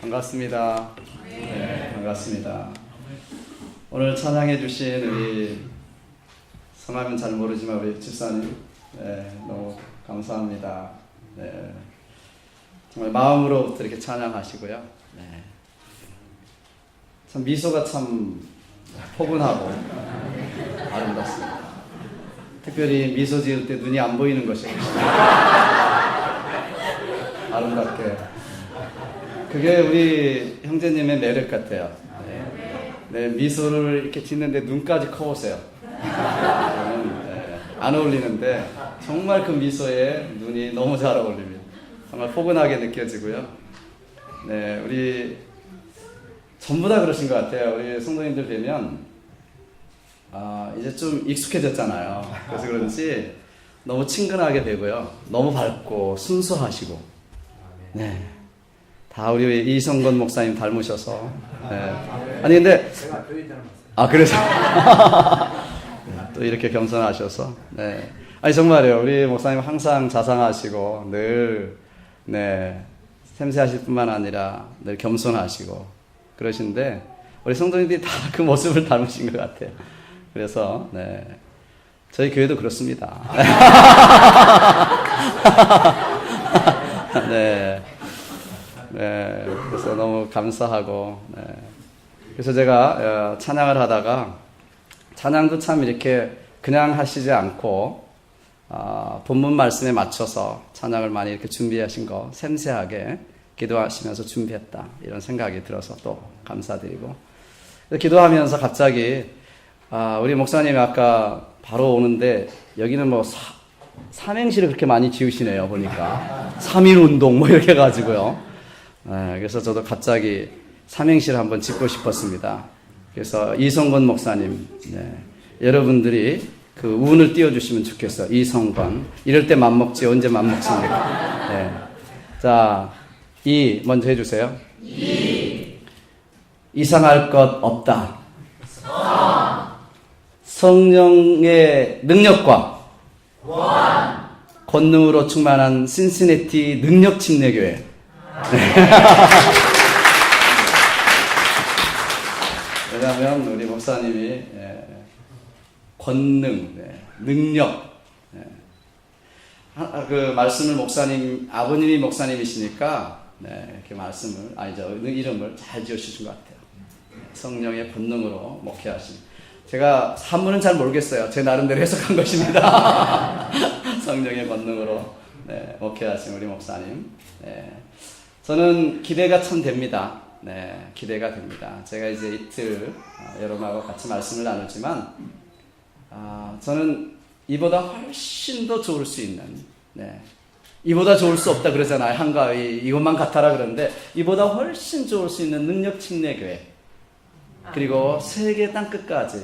반갑습니다. 네, 반갑습니다. 오늘 찬양해 주신 우리 성함은 잘 모르지만 우리 집사님 너무 감사합니다. 네, 정말 마음으로부터 이렇게 찬양하시고요. 네, 참 미소가 참 포근하고 아름답습니다. 특별히 미소 지을 때 눈이 안 보이는 것이 아름답게. 그게 우리 형제님의 매력 같아요. 네, 미소를 이렇게 짓는데 눈까지 커보세요. 안 어울리는데 정말 그 미소에 눈이 너무 잘 어울립니다. 정말 포근하게 느껴지고요. 네, 우리 전부 다 그러신 것 같아요. 우리 성도님들 뵈면 이제 좀 익숙해졌잖아요. 그래서 그런지 너무 친근하게 되고요. 너무 밝고 순수하시고, 네, 다 우리 이성건 목사님 닮으셔서. 네. 아니 근데 그래서 또 이렇게 겸손하셔서. 네. 아니 정말요. 우리 목사님 항상 자상하시고 늘 샘세하실 뿐만 아니라 늘 겸손하시고 그러신데 우리 성도님들이 다 그 모습을 닮으신 것 같아요. 그래서 저희 교회도 그렇습니다. 네. 그래서 너무 감사하고, 그래서 제가 찬양을 하다가 찬양도 참 이렇게 그냥 하시지 않고 본문 말씀에 맞춰서 찬양을 많이 이렇게 준비하신 거 섬세하게 기도하시면서 준비했다 이런 생각이 들어서 또 감사드리고, 기도하면서 갑자기 우리 목사님이 아까 바로 오는데 여기는 뭐 삼행시를 그렇게 많이 지으시네요. 보니까 3.1 운동 뭐 이렇게 해가지고요. 그래서 저도 갑자기 삼행시를 한번 짓고 싶었습니다. 그래서 이성건 목사님, 여러분들이 그 운을 띄워주시면 좋겠어요. 이성건. 이럴 때 맘먹지 언제 맘먹습니까? 자, 이 먼저 해주세요. 이상할 것 없다. 성령의 능력과 권능으로 충만한 신시내티 능력 침례교회. 왜냐하면 우리 목사님이 권능, 능력, 그 말씀을 아버님이 목사님이시니까 이렇게 말씀을 이름을 잘 지어주신 것 같아요. 성령의 권능으로 목회하신. 제가 한문은 잘 모르겠어요. 제 나름대로 해석한 것입니다. 성령의 권능으로 목회하신 우리 목사님. 저는 기대가 참 됩니다. 기대가 됩니다. 제가 이제 이틀 여러분하고 같이 말씀을 나누지만 저는 이보다 훨씬 더 좋을 수 있는, 이보다 좋을 수 없다 그러잖아요. 한가위 이것만 같아라 그러는데 이보다 훨씬 좋을 수 있는 능력 침례교회, 그리고 세계 땅끝까지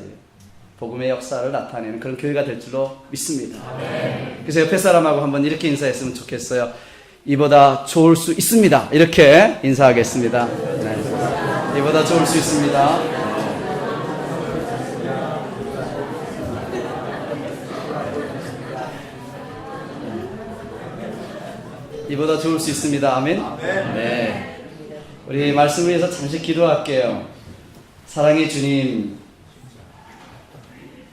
복음의 역사를 나타내는 그런 교회가 될 줄로 믿습니다. 그래서 옆에 사람하고 한번 이렇게 인사했으면 좋겠어요. 이보다 좋을 수 있습니다. 이렇게 인사하겠습니다. 이보다 좋을 수 있습니다. 이보다 좋을 수 있습니다. 아멘. 네. 우리 말씀을 위해서 잠시 기도할게요. 사랑의 주님,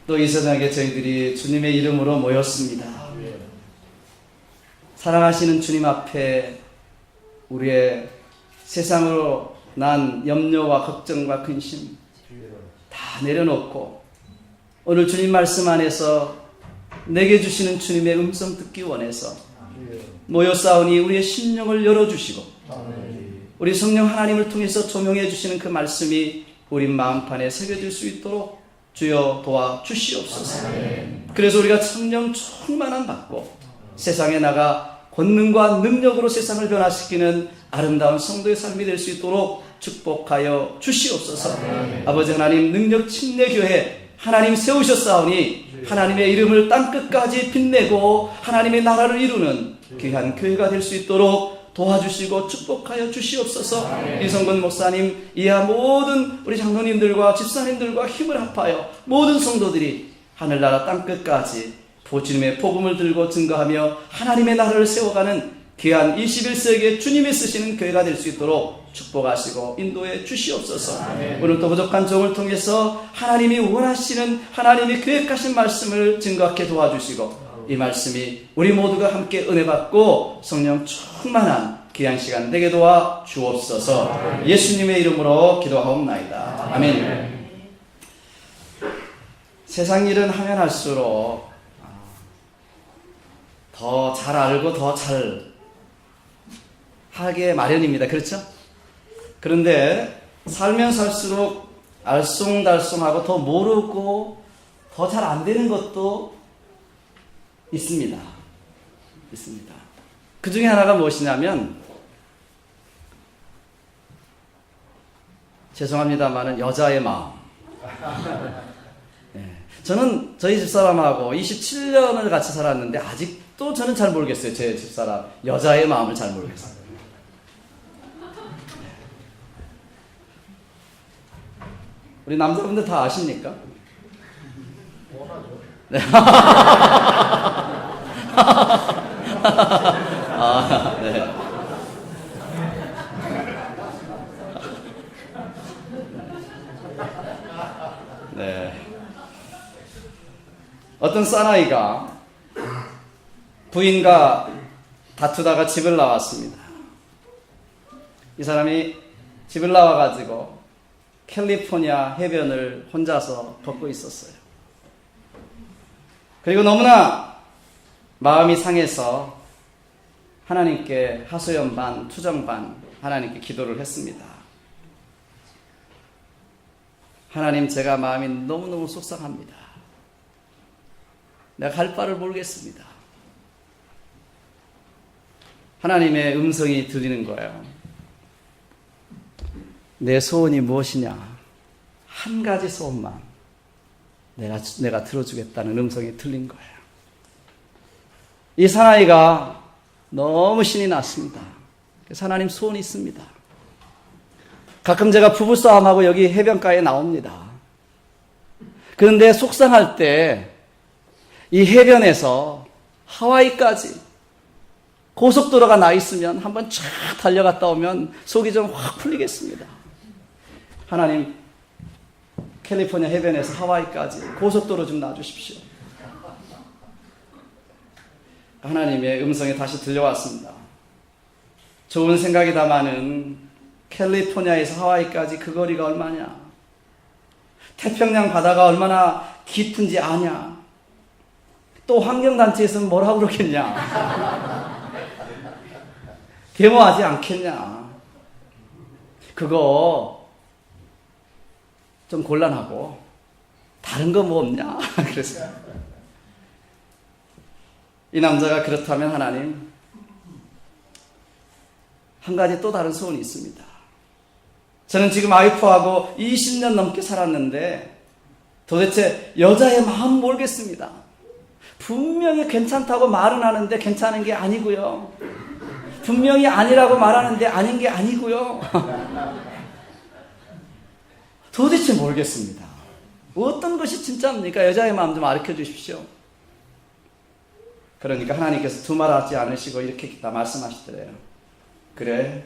또 이 세상에 저희들이 주님의 이름으로 모였습니다. 사랑하시는 주님 앞에 우리의 세상으로 난 염려와 걱정과 근심 다 내려놓고 오늘 주님 말씀 안에서 내게 주시는 주님의 음성 듣기 원해서 모여싸우니 우리의 심령을 열어주시고 우리 성령 하나님을 통해서 조명해 주시는 그 말씀이 우리 마음판에 새겨질 수 있도록 주여 도와주시옵소서. 그래서 우리가 성령 충만함 받고 세상에 나가 권능과 능력으로 세상을 변화시키는 아름다운 성도의 삶이 될 수 있도록 축복하여 주시옵소서. 아버지 하나님, 능력 침례교회 하나님 세우셨사오니 하나님의 이름을 땅끝까지 빛내고 하나님의 나라를 이루는 귀한 교회가 될 수 있도록 도와주시고 축복하여 주시옵소서. 이성근 목사님 이하 모든 우리 장로님들과 집사님들과 힘을 합하여 모든 성도들이 하늘나라 땅끝까지 주님의 복음을 들고 증거하며 하나님의 나라를 세워가는 귀한 21세기에 주님이 쓰시는 교회가 될 수 있도록 축복하시고 인도해 주시옵소서. 오늘도 부족한 종을 통해서 하나님이 원하시는 하나님이 계획하신 말씀을 증거하게 도와주시고 이 말씀이 우리 모두가 함께 은혜 받고 성령 충만한 귀한 시간 되게 도와 주옵소서. 예수님의 이름으로 기도하옵나이다. 아멘. 세상 일은 하면 할수록 더 잘 알고 더 잘 하게 마련입니다. 그렇죠? 그런데 살면 살수록 알쏭달쏭하고 더 모르고 더 잘 안 되는 것도 있습니다. 그 중에 하나가 무엇이냐면, 죄송합니다만은 여자의 마음. 저는 저희 집사람하고 27년을 같이 살았는데 아직도 저는 잘 모르겠어요. 제 집사람 여자의 마음을 잘 모르겠어요. 우리 남자분들 다 아십니까? 네. 아, 네. 네. 어떤 사나이가 부인과 다투다가 집을 나왔습니다. 이 사람이 집을 나와가지고 캘리포니아 해변을 혼자서 걷고 있었어요. 그리고 너무나 마음이 상해서 하나님께 하소연 반, 투정 반 하나님께 기도를 했습니다. 하나님, 제가 마음이 너무너무 속상합니다. 내가 갈 바를 모르겠습니다. 하나님의 음성이 들리는 거예요. 내 소원이 무엇이냐? 한 가지 소원만 내가 들어주겠다는 음성이 들린 거예요. 이 사나이가 너무 신이 났습니다. 그래서 하나님, 소원이 있습니다. 가끔 제가 부부싸움하고 여기 해변가에 나옵니다. 그런데 속상할 때 이 해변에서 하와이까지 고속도로가 나 있으면 한번 쫙 달려갔다 오면 속이 좀 확 풀리겠습니다. 하나님, 캘리포니아 해변에서 하와이까지 고속도로 좀 놔주십시오. 하나님의 음성이 다시 들려왔습니다. 좋은 생각이다마는 캘리포니아에서 하와이까지 그 거리가 얼마냐? 태평양 바다가 얼마나 깊은지 아냐? 또 환경단체에서는 뭐라고 그러겠냐? 데모하지 않겠냐? 그거 좀 곤란하고 다른 거 뭐 없냐? 그래서 이 남자가 그렇다면 하나님, 한 가지 또 다른 소원이 있습니다. 저는 지금 와이프하고 20년 넘게 살았는데 도대체 여자의 마음 모르겠습니다. 분명히 괜찮다고 말은 하는데 괜찮은 게 아니고요. 분명히 아니라고 말하는데 아닌 게 아니고요. 도대체 모르겠습니다. 어떤 것이 진짜입니까? 여자의 마음 좀 가르쳐 주십시오. 그러니까 하나님께서 두말하지 않으시고 이렇게 말씀하시더래요. 그래,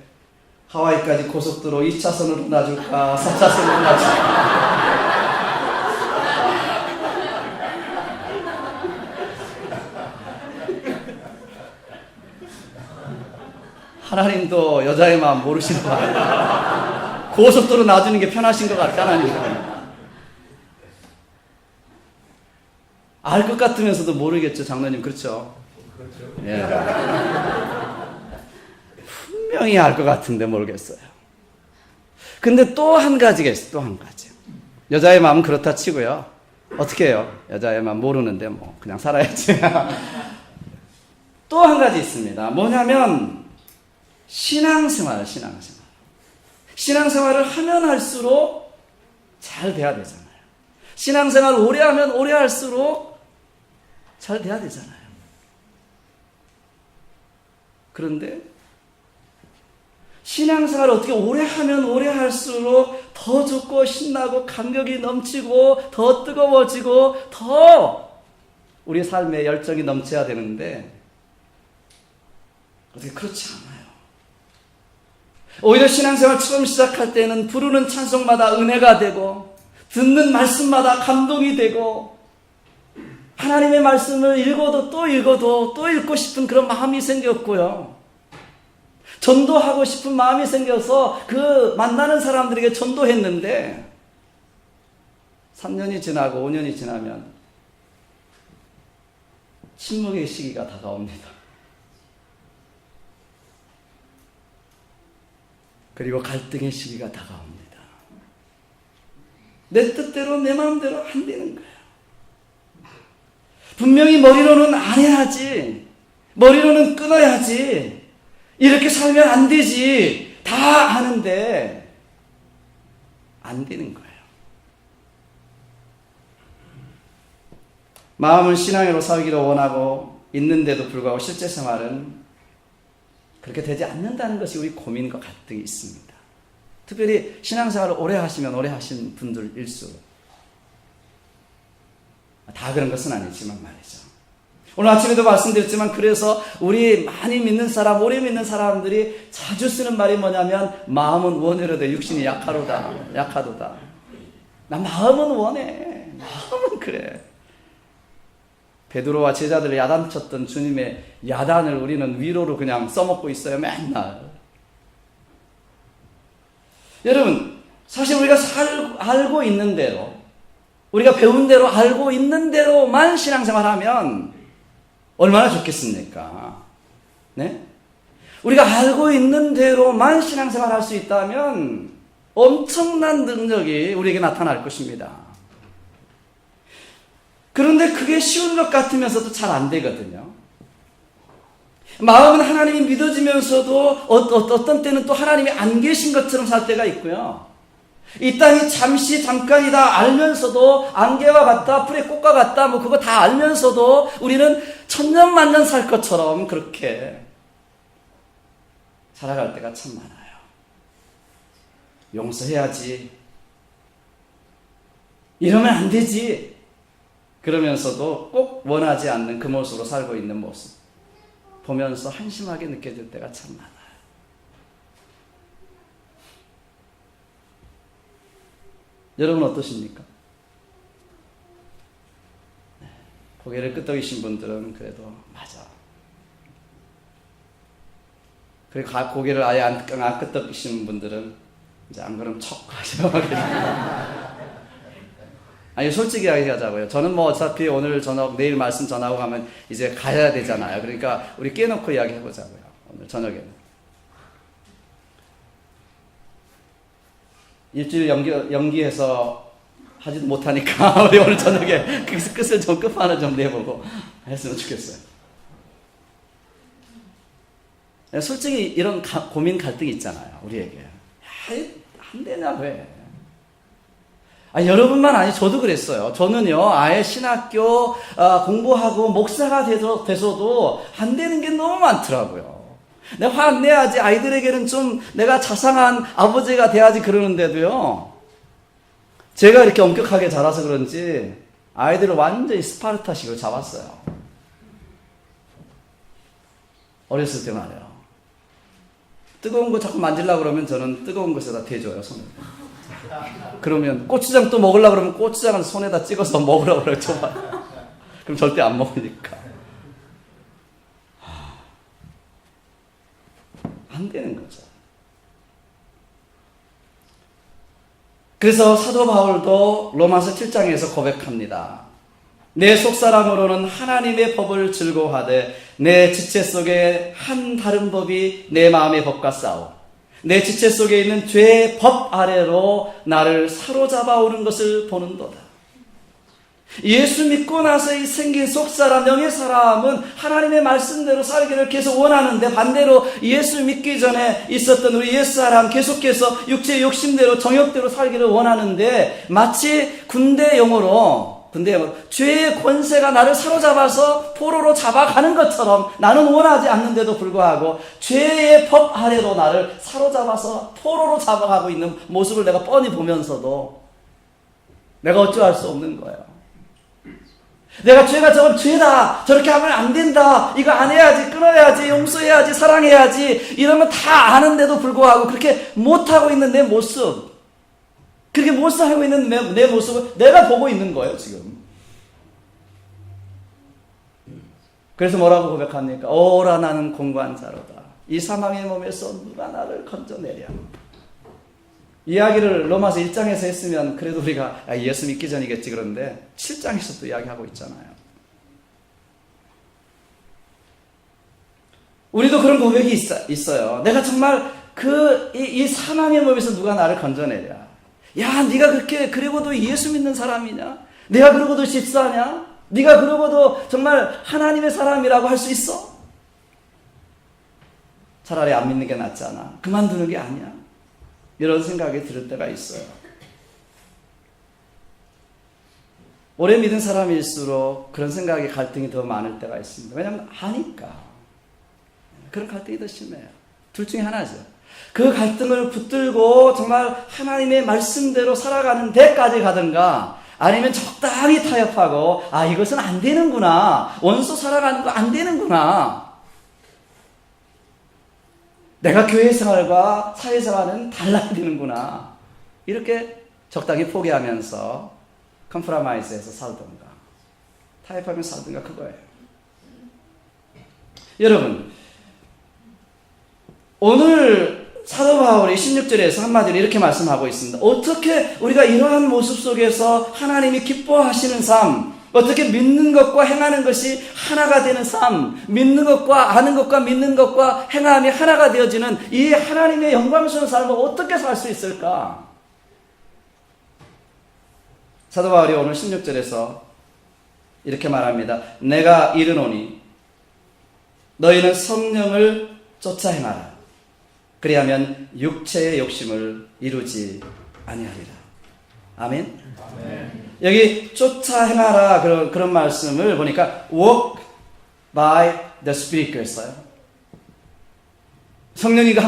하와이까지 고속도로 2차선으로 놔줄까? 4차선으로 놔줄까? 하나님도 여자의 마음 모르시는 거 아니에요? 고속도로 놔주는 게 편하신 것 같아, 하나님. 알 것 같으면서도 모르겠죠, 장로님. 그렇죠? 그렇죠. 예. 분명히 알 것 같은데 모르겠어요. 근데 또 한 가지가 있어요, 또 한 가지. 여자의 마음은 그렇다 치고요. 어떻게 해요? 여자의 마음 모르는데 뭐, 그냥 살아야지. 또 한 가지 있습니다. 뭐냐면, 신앙생활. 신앙생활을 하면 할수록 잘 돼야 되잖아요. 신앙생활을 오래 하면 오래 할수록 잘 돼야 되잖아요. 그런데 신앙생활을 어떻게 오래 하면 오래 할수록 더 좋고 신나고 감격이 넘치고 더 뜨거워지고 더 우리 삶에 열정이 넘쳐야 되는데 어떻게 그렇지 않아요. 오히려 신앙생활 처음 시작할 때는 부르는 찬송마다 은혜가 되고 듣는 말씀마다 감동이 되고 하나님의 말씀을 읽어도 또 읽고 싶은 그런 마음이 생겼고요. 전도하고 싶은 마음이 생겨서 그 만나는 사람들에게 전도했는데 3년이 지나고 5년이 지나면 침묵의 시기가 다가옵니다. 그리고 갈등의 시기가 다가옵니다. 내 뜻대로 내 마음대로 안 되는 거예요. 분명히 머리로는 안 해야지, 머리로는 끊어야지, 이렇게 살면 안 되지 다 아는데 안 되는 거예요. 마음은 신앙으로 살기를 원하고 있는데도 불구하고 실제 생활은 그렇게 되지 않는다는 것이 우리 고민과 갈등이 있습니다. 특별히 신앙생활을 오래 하시면 오래 하신 분들일수록 다 그런 것은 아니지만 말이죠. 오늘 아침에도 말씀드렸지만 그래서 우리 많이 믿는 사람, 오래 믿는 사람들이 자주 쓰는 말이 뭐냐면 마음은 원해로되 육신이 약하도다. 나 마음은 원해. 마음은 그래. 베드로와 제자들을 야단쳤던 주님의 야단을 우리는 위로로 그냥 써먹고 있어요. 맨날. 여러분, 사실 우리가 알고 있는 대로, 우리가 배운 대로 알고 있는 대로만 신앙생활하면 얼마나 좋겠습니까? 네? 우리가 알고 있는 대로만 신앙생활할 수 있다면 엄청난 능력이 우리에게 나타날 것입니다. 그런데 그게 쉬운 것 같으면서도 잘 안 되거든요. 마음은 하나님이 믿어지면서도 어떤 때는 또 하나님이 안 계신 것처럼 살 때가 있고요. 이 땅이 잠깐이다 알면서도 안개와 같다, 풀의 꽃과 같다, 그거 다 알면서도 우리는 천년만년 살 것처럼 그렇게 살아갈 때가 참 많아요. 용서해야지. 이러면 안 되지. 그러면서도 꼭 원하지 않는 그 모습으로 살고 있는 모습 보면서 한심하게 느껴질 때가 참 많아요. 여러분 어떠십니까? 고개를 끄덕이신 분들은 그래도 맞아. 그리고 고개를 아예 안 끄덕이시는 분들은 이제 안 그러면 척 하셔. 아니 솔직히 이야기하자고요. 저는 뭐 어차피 오늘 저녁 내일 말씀 전하고 가면 이제 가야 되잖아요. 그러니까 우리 깨놓고 이야기해보자고요. 오늘 저녁에는 일주일 연기해서 하지도 못하니까 우리 오늘 저녁에 그 끝을 좀 끝판을 좀 내보고 했으면 좋겠어요. 솔직히 이런 고민 갈등이 있잖아요. 우리에게 안 되나 왜? 여러분만 아니 저도 그랬어요. 저는요 아예 신학교 공부하고 목사가 돼서도 안 되는 게 너무 많더라고요. 내가 화 안 내야지, 아이들에게는 좀 내가 자상한 아버지가 돼야지 그러는데도요, 제가 이렇게 엄격하게 자라서 그런지 아이들을 완전히 스파르타식으로 잡았어요. 어렸을 때 말이에요. 뜨거운 거 자꾸 만지려고 그러면 저는 뜨거운 것에다 대줘요, 손을. 그러면 고추장 또 먹으려고 그러면 고추장을 손에다 찍어서 먹으라고 그래요. 그럼 절대 안 먹으니까. 안 되는 거죠. 그래서 사도 바울도 로마서 7장에서 고백합니다. 내 속사람으로는 하나님의 법을 즐거워하되 내 지체 속에 한 다른 법이 내 마음의 법과 싸워 내 지체 속에 있는 죄의 법 아래로 나를 사로잡아 오는 것을 보는도다. 예수 믿고 나서 이 생긴 속사람, 영의 사람은 하나님의 말씀대로 살기를 계속 원하는데, 반대로 예수 믿기 전에 있었던 우리 옛사람 계속해서 육체의 욕심대로 정욕대로 살기를 원하는데, 마치 군대 용어로 죄의 권세가 나를 사로잡아서 포로로 잡아가는 것처럼 나는 원하지 않는데도 불구하고 죄의 법 아래로 나를 사로잡아서 포로로 잡아가고 있는 모습을 내가 뻔히 보면서도 내가 어찌할 수 없는 거예요. 내가 죄가 저건 죄다. 저렇게 하면 안 된다. 이거 안 해야지. 끊어야지. 용서해야지. 사랑해야지. 이런 거 다 아는데도 불구하고 그렇게 못하고 있는 내 모습. 그렇게 못 살고 있는 내 모습을 내가 보고 있는 거예요, 지금. 그래서 뭐라고 고백합니까? 오라 나는 공고한 자로다. 이 사망의 몸에서 누가 나를 건져내랴. 이야기를 로마서 1장에서 했으면 그래도 우리가 예수 믿기 전이겠지 그런데 7장에서도 이야기하고 있잖아요. 우리도 그런 고백이 있어요. 내가 정말 이 사망의 몸에서 누가 나를 건져내랴. 야, 네가 그러고도 예수 믿는 사람이냐? 네가 그러고도 집사냐? 네가 그러고도 정말 하나님의 사람이라고 할 수 있어? 차라리 안 믿는 게 낫지 않아? 그만두는 게 아니야? 이런 생각이 들 때가 있어요. 오래 믿은 사람일수록 그런 생각이 갈등이 더 많을 때가 있습니다. 왜냐하면 아니까. 그런 갈등이 더 심해요. 둘 중에 하나죠. 그 갈등을 붙들고 정말 하나님의 말씀대로 살아가는 데까지 가든가 아니면 적당히 타협하고 이것은 안 되는구나. 원수 살아가는 거 안 되는구나. 내가 교회 생활과 사회 생활은 달라야 되는구나. 이렇게 적당히 포기하면서 컴프라마이즈해서 살든가 타협하면서 살든가 그거예요. 여러분, 오늘 사도 바울이 16절에서 한마디로 이렇게 말씀하고 있습니다. 어떻게 우리가 이러한 모습 속에서 하나님이 기뻐하시는 삶, 어떻게 믿는 것과 행하는 것이 하나가 되는 삶, 믿는 것과 아는 것과 믿는 것과 행함이 하나가 되어지는 이 하나님의 영광스러운 삶을 어떻게 살 수 있을까? 사도 바울이 오늘 16절에서 이렇게 말합니다. 내가 이르노니 너희는 성령을 쫓아 행하라. 그리하면 육체의 욕심을 이루지 아니하리라. 아멘. 아멘. 여기 쫓아 행하라 그런 말씀을 보니까 walk by the Spirit 그랬어요. 성령님과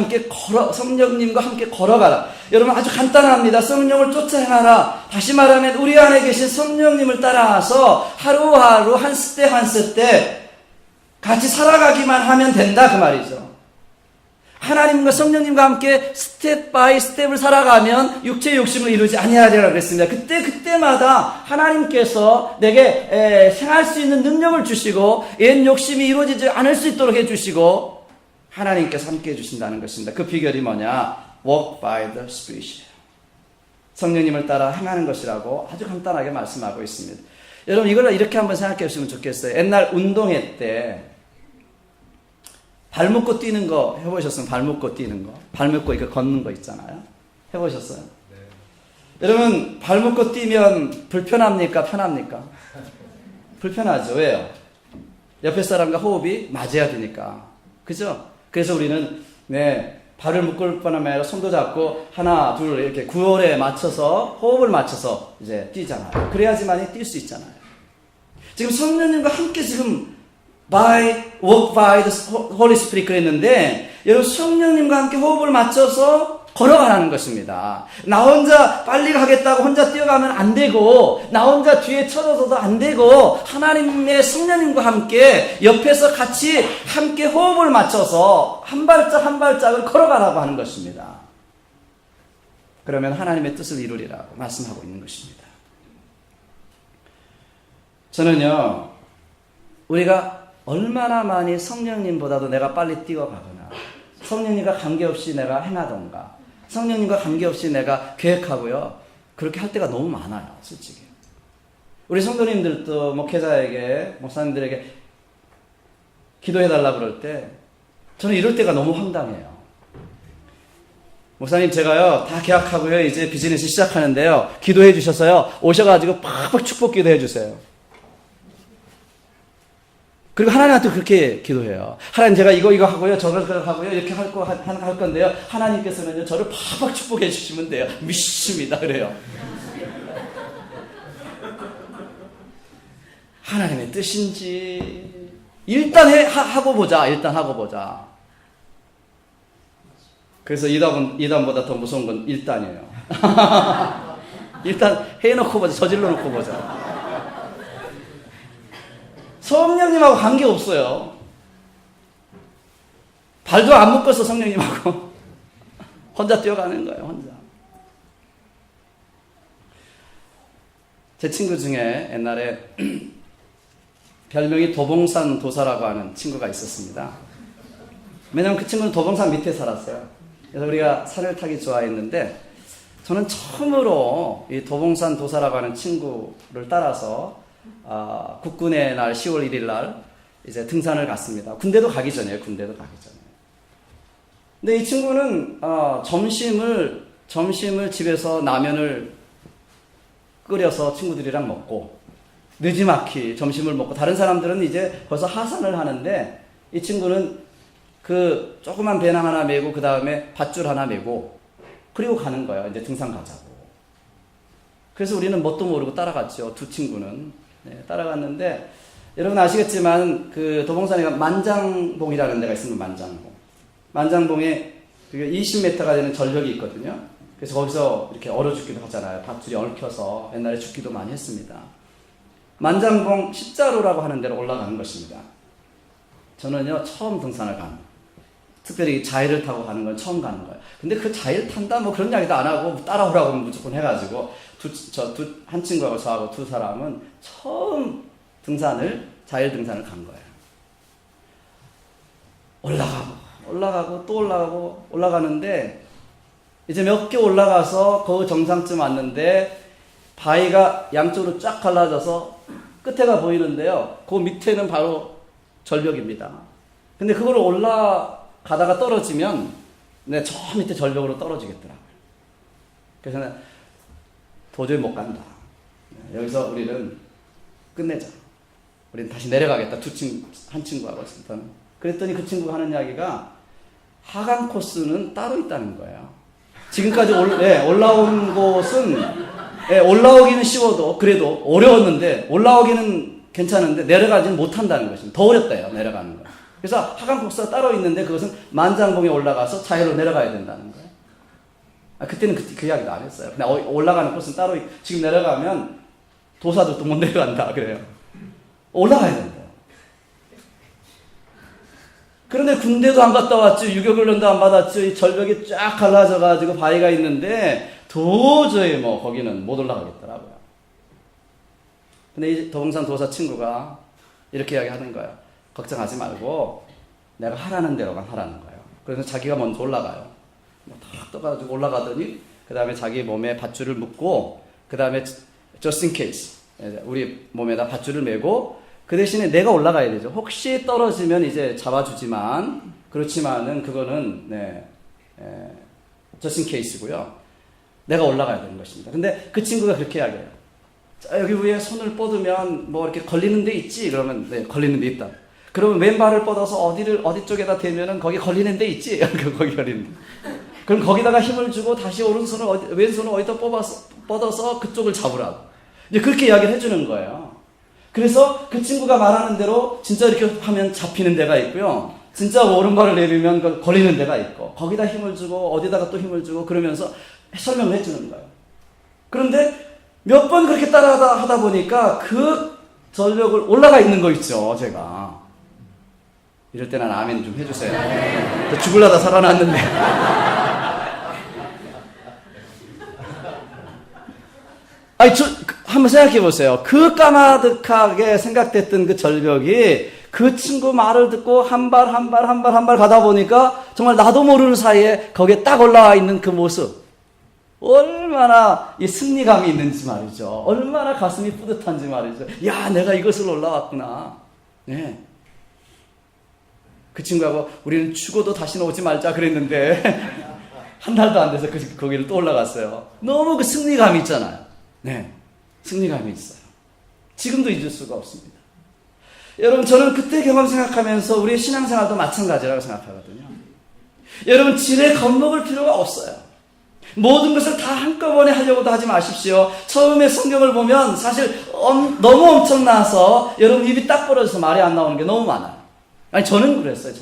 함께 걸어가라. 여러분 아주 간단합니다. 성령을 쫓아 행하라. 다시 말하면 우리 안에 계신 성령님을 따라서 하루하루 한 스텝 한 스텝 같이 살아가기만 하면 된다 그 말이죠. 하나님과 성령님과 함께 스텝 바이 스텝을 살아가면 육체의 욕심을 이루지 아니하리라 그랬습니다. 그때마다 하나님께서 내게 행할 수 있는 능력을 주시고 옛 욕심이 이루어지지 않을 수 있도록 해주시고 하나님께서 함께 해주신다는 것입니다. 그 비결이 뭐냐? Walk by the Spirit. 성령님을 따라 행하는 것이라고 아주 간단하게 말씀하고 있습니다. 여러분 이걸 이렇게 한번 생각해 보시면 좋겠어요. 옛날 운동회 때 발 묶고 뛰는 거 해보셨으면 발 묶고 뛰는 거. 발 묶고 이거 걷는 거 있잖아요. 해보셨어요? 네. 여러분, 발 묶고 뛰면 불편합니까? 편합니까? 불편하죠. 왜요? 옆에 사람과 호흡이 맞아야 되니까. 그죠? 그래서 우리는, 발을 묶을 뻔하면 아니라 손도 잡고 하나, 둘 이렇게 구호에 맞춰서, 호흡을 맞춰서 이제 뛰잖아요. 그래야지만이 뛸 수 있잖아요. 지금 성령님과 함께 지금 walk by the Holy Spirit 그랬는데 여러분 성령님과 함께 호흡을 맞춰서 걸어가라는 것입니다. 나 혼자 빨리 가겠다고 혼자 뛰어가면 안 되고 나 혼자 뒤에 쳐져서도 안 되고 하나님의 성령님과 함께 옆에서 같이 함께 호흡을 맞춰서 한 발짝 한 발짝을 걸어가라고 하는 것입니다. 그러면 하나님의 뜻을 이루리라고 말씀하고 있는 것입니다. 저는요 우리가 얼마나 많이 성령님보다도 내가 빨리 뛰어가거나 성령님과 관계없이 내가 행하던가 성령님과 관계없이 내가 계획하고요 그렇게 할 때가 너무 많아요. 솔직히 우리 성도님들도 목회자에게 목사님들에게 기도해달라고 그럴 때 저는 이럴 때가 너무 황당해요. 목사님 제가요 다 계약하고요 이제 비즈니스 시작하는데요 기도해 주셔서요 오셔가지고 팍팍 축복 기도해 주세요. 그리고 하나님한테 그렇게 기도해요. 하나님 제가 이거 하고요 저걸 하고요 이렇게 할 건데요 하나님께서는요 저를 팍팍 축복해 주시면 돼요. 믿습니다 그래요. 하나님의 뜻인지 일단 하고 보자. 그래서 이단보다 더 무서운 건 일단이에요. 일단 해놓고 보자. 저질러 놓고 보자. 성령님하고 관계없어요. 발도 안 묶었어, 성령님하고. 혼자 뛰어가는 거예요, 혼자. 제 친구 중에 옛날에 별명이 도봉산 도사라고 하는 친구가 있었습니다. 왜냐면 그 친구는 도봉산 밑에 살았어요. 그래서 우리가 산을 타기 좋아했는데, 저는 처음으로 이 도봉산 도사라고 하는 친구를 따라서 국군의 날 10월 1일 날 이제 등산을 갔습니다. 군대도 가기 전이에요. 군대도 가기 전에. 근데 이 친구는 점심을 집에서 라면을 끓여서 친구들이랑 먹고 느지막이 점심을 먹고, 다른 사람들은 이제 벌써 하산을 하는데 이 친구는 그 조그만 배낭 하나 메고 그 다음에 밧줄 하나 메고 그리고 가는 거예요. 이제 등산 가자고. 그래서 우리는 뭣도 모르고 따라갔죠. 두 친구는. 네, 따라갔는데 여러분 아시겠지만 그 도봉산에 만장봉이라는 데가 있습니다. 만장봉. 만장봉에 20m가 되는 절벽이 있거든요. 그래서 거기서 이렇게 얼어 죽기도 하잖아요. 밧줄이 얽혀서 옛날에 죽기도 많이 했습니다. 만장봉 십자로라고 하는 데로 올라가는 것입니다. 저는요 처음 등산을 특별히 자일을 타고 가는 건 처음 가는 거예요. 근데 그 자일 탄다 뭐 그런 이야기도 안 하고 따라오라고 무조건 해가지고 한 친구하고 저하고 두 사람은 처음 자일 등산을 간 거예요. 올라가고 또 올라가는데 이제 몇 개 올라가서 그 정상쯤 왔는데 바위가 양쪽으로 쫙 갈라져서 끝에가 보이는데요. 그 밑에는 바로 절벽입니다. 근데 그걸 올라가다가 떨어지면 저 밑에 절벽으로 떨어지겠더라고요. 그래서 도저히 못 간다. 여기서 우리는 끝내자. 우리는 다시 내려가겠다. 한 친구하고 있었던. 그랬더니 그 친구가 하는 이야기가 하강 코스는 따로 있다는 거예요. 지금까지 올라온 곳은 올라오기는 쉬워도 그래도 어려웠는데 올라오기는 괜찮은데 내려가지는 못한다는 것입니다. 더 어렵다요. 내려가는 거. 그래서 하강 코스가 따로 있는데 그것은 만장봉에 올라가서 자유로 내려가야 된다는 거예요. 그때는 그 이야기도 안 했어요. 근데 올라가는 코스는 따로 지금 내려가면 도사도 또 못 내려간다 그래요. 올라가야 된대요. 그런데 군대도 안 갔다 왔죠. 유교훈련도 안 받았죠. 이 절벽이 쫙 갈라져가지고 바위가 있는데 도저히 거기는 못 올라가겠더라고요. 근데 이 도봉산 도사 친구가 이렇게 이야기하는 거예요. 걱정하지 말고 내가 하라는 대로만 하라는 거예요. 그래서 자기가 먼저 올라가요. 탁 떠가지고 올라가더니 그 다음에 자기 몸에 밧줄을 묶고 그 다음에 just in case 우리 몸에다 밧줄을 메고 그 대신에 내가 올라가야 되죠. 혹시 떨어지면 이제 잡아주지만 그렇지만은 그거는 just in case고요. 내가 올라가야 되는 것입니다. 근데 그 친구가 그렇게 이야기해요. 자, 여기 위에 손을 뻗으면 이렇게 걸리는 데 있지? 그러면 걸리는 데 있다. 그러면 왼발을 뻗어서 어디 쪽에다 대면은 거기 걸리는 데 있지? 거기 걸리는 데. 그럼 거기다가 힘을 주고 다시 왼손을 어디다 뻗어서 그쪽을 잡으라고. 이제 그렇게 이야기를 해주는 거예요. 그래서 그 친구가 말하는 대로 진짜 이렇게 하면 잡히는 데가 있고요. 진짜 오른발을 내리면 걸리는 데가 있고 거기다 힘을 주고 어디다가 또 힘을 주고 그러면서 설명을 해주는 거예요. 그런데 몇 번 그렇게 하다 보니까 그 절벽을 올라가 있는 거 있죠. 제가 이럴 때는 아멘 좀 해주세요. 저 죽으려다 살아났는데 한번 생각해 보세요. 그 까마득하게 생각됐던 그 절벽이 그 친구 말을 듣고 한 발 가다 보니까 정말 나도 모르는 사이에 거기에 딱 올라와 있는 그 모습. 얼마나 이 승리감이 있는지 말이죠. 얼마나 가슴이 뿌듯한지 말이죠. 야, 내가 이것을 올라왔구나. 네. 그 친구하고 우리는 죽어도 다시는 오지 말자 그랬는데 한 달도 안 돼서 거기를 또 올라갔어요. 너무 그 승리감이 있잖아요. 네, 승리감이 있어요. 지금도 잊을 수가 없습니다. 여러분, 저는 그때 경험 생각하면서 우리의 신앙생활도 마찬가지라고 생각하거든요. 여러분, 지레 겁먹을 필요가 없어요. 모든 것을 다 한꺼번에 하려고도 하지 마십시오. 처음에 성경을 보면 사실 너무 엄청나서 여러분 입이 딱 벌어져서 말이 안 나오는 게 너무 많아요. 저는 그랬어요.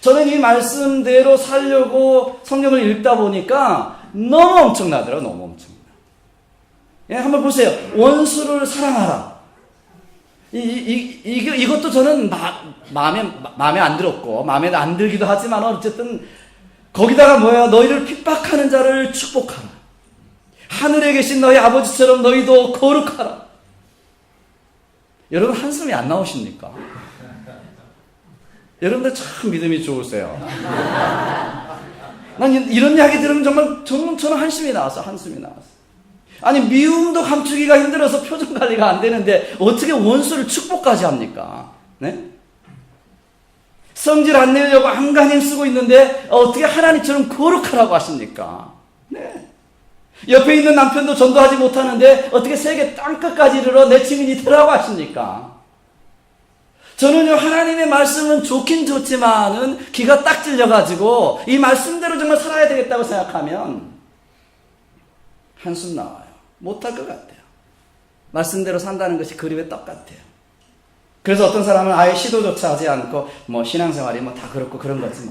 저는 이 말씀대로 살려고 성경을 읽다 보니까 너무 엄청나더라고요. 너무 엄청나. 예, 한번 보세요. 원수를 사랑하라. 이것도 저는 마음에 안 들었고, 마음에 안 들기도 하지만, 어쨌든, 거기다가 뭐야, 너희를 핍박하는 자를 축복하라. 하늘에 계신 너희 아버지처럼 너희도 거룩하라. 여러분, 한숨이 안 나오십니까? 여러분들 참 믿음이 좋으세요. 난 이런 이야기 들으면 정말 저는 한숨이 나왔어. 아니, 미움도 감추기가 힘들어서 표정 관리가 안 되는데 어떻게 원수를 축복까지 합니까? 네? 성질 안 내려고 안간 힘 쓰고 있는데 어떻게 하나님처럼 거룩하라고 하십니까? 네. 옆에 있는 남편도 전도하지 못하는데 어떻게 세계 땅끝까지 이르러 내 증인이 되라고 하십니까? 저는요, 하나님의 말씀은 좋긴 좋지만은 기가 딱 찔려가지고 이 말씀대로 정말 살아야 되겠다고 생각하면 한숨 나와요. 못할 것 같아요. 말씀대로 산다는 것이 그림의 떡 같아요. 그래서 어떤 사람은 아예 시도조차 하지 않고 신앙생활이 다 그렇고 그런 거지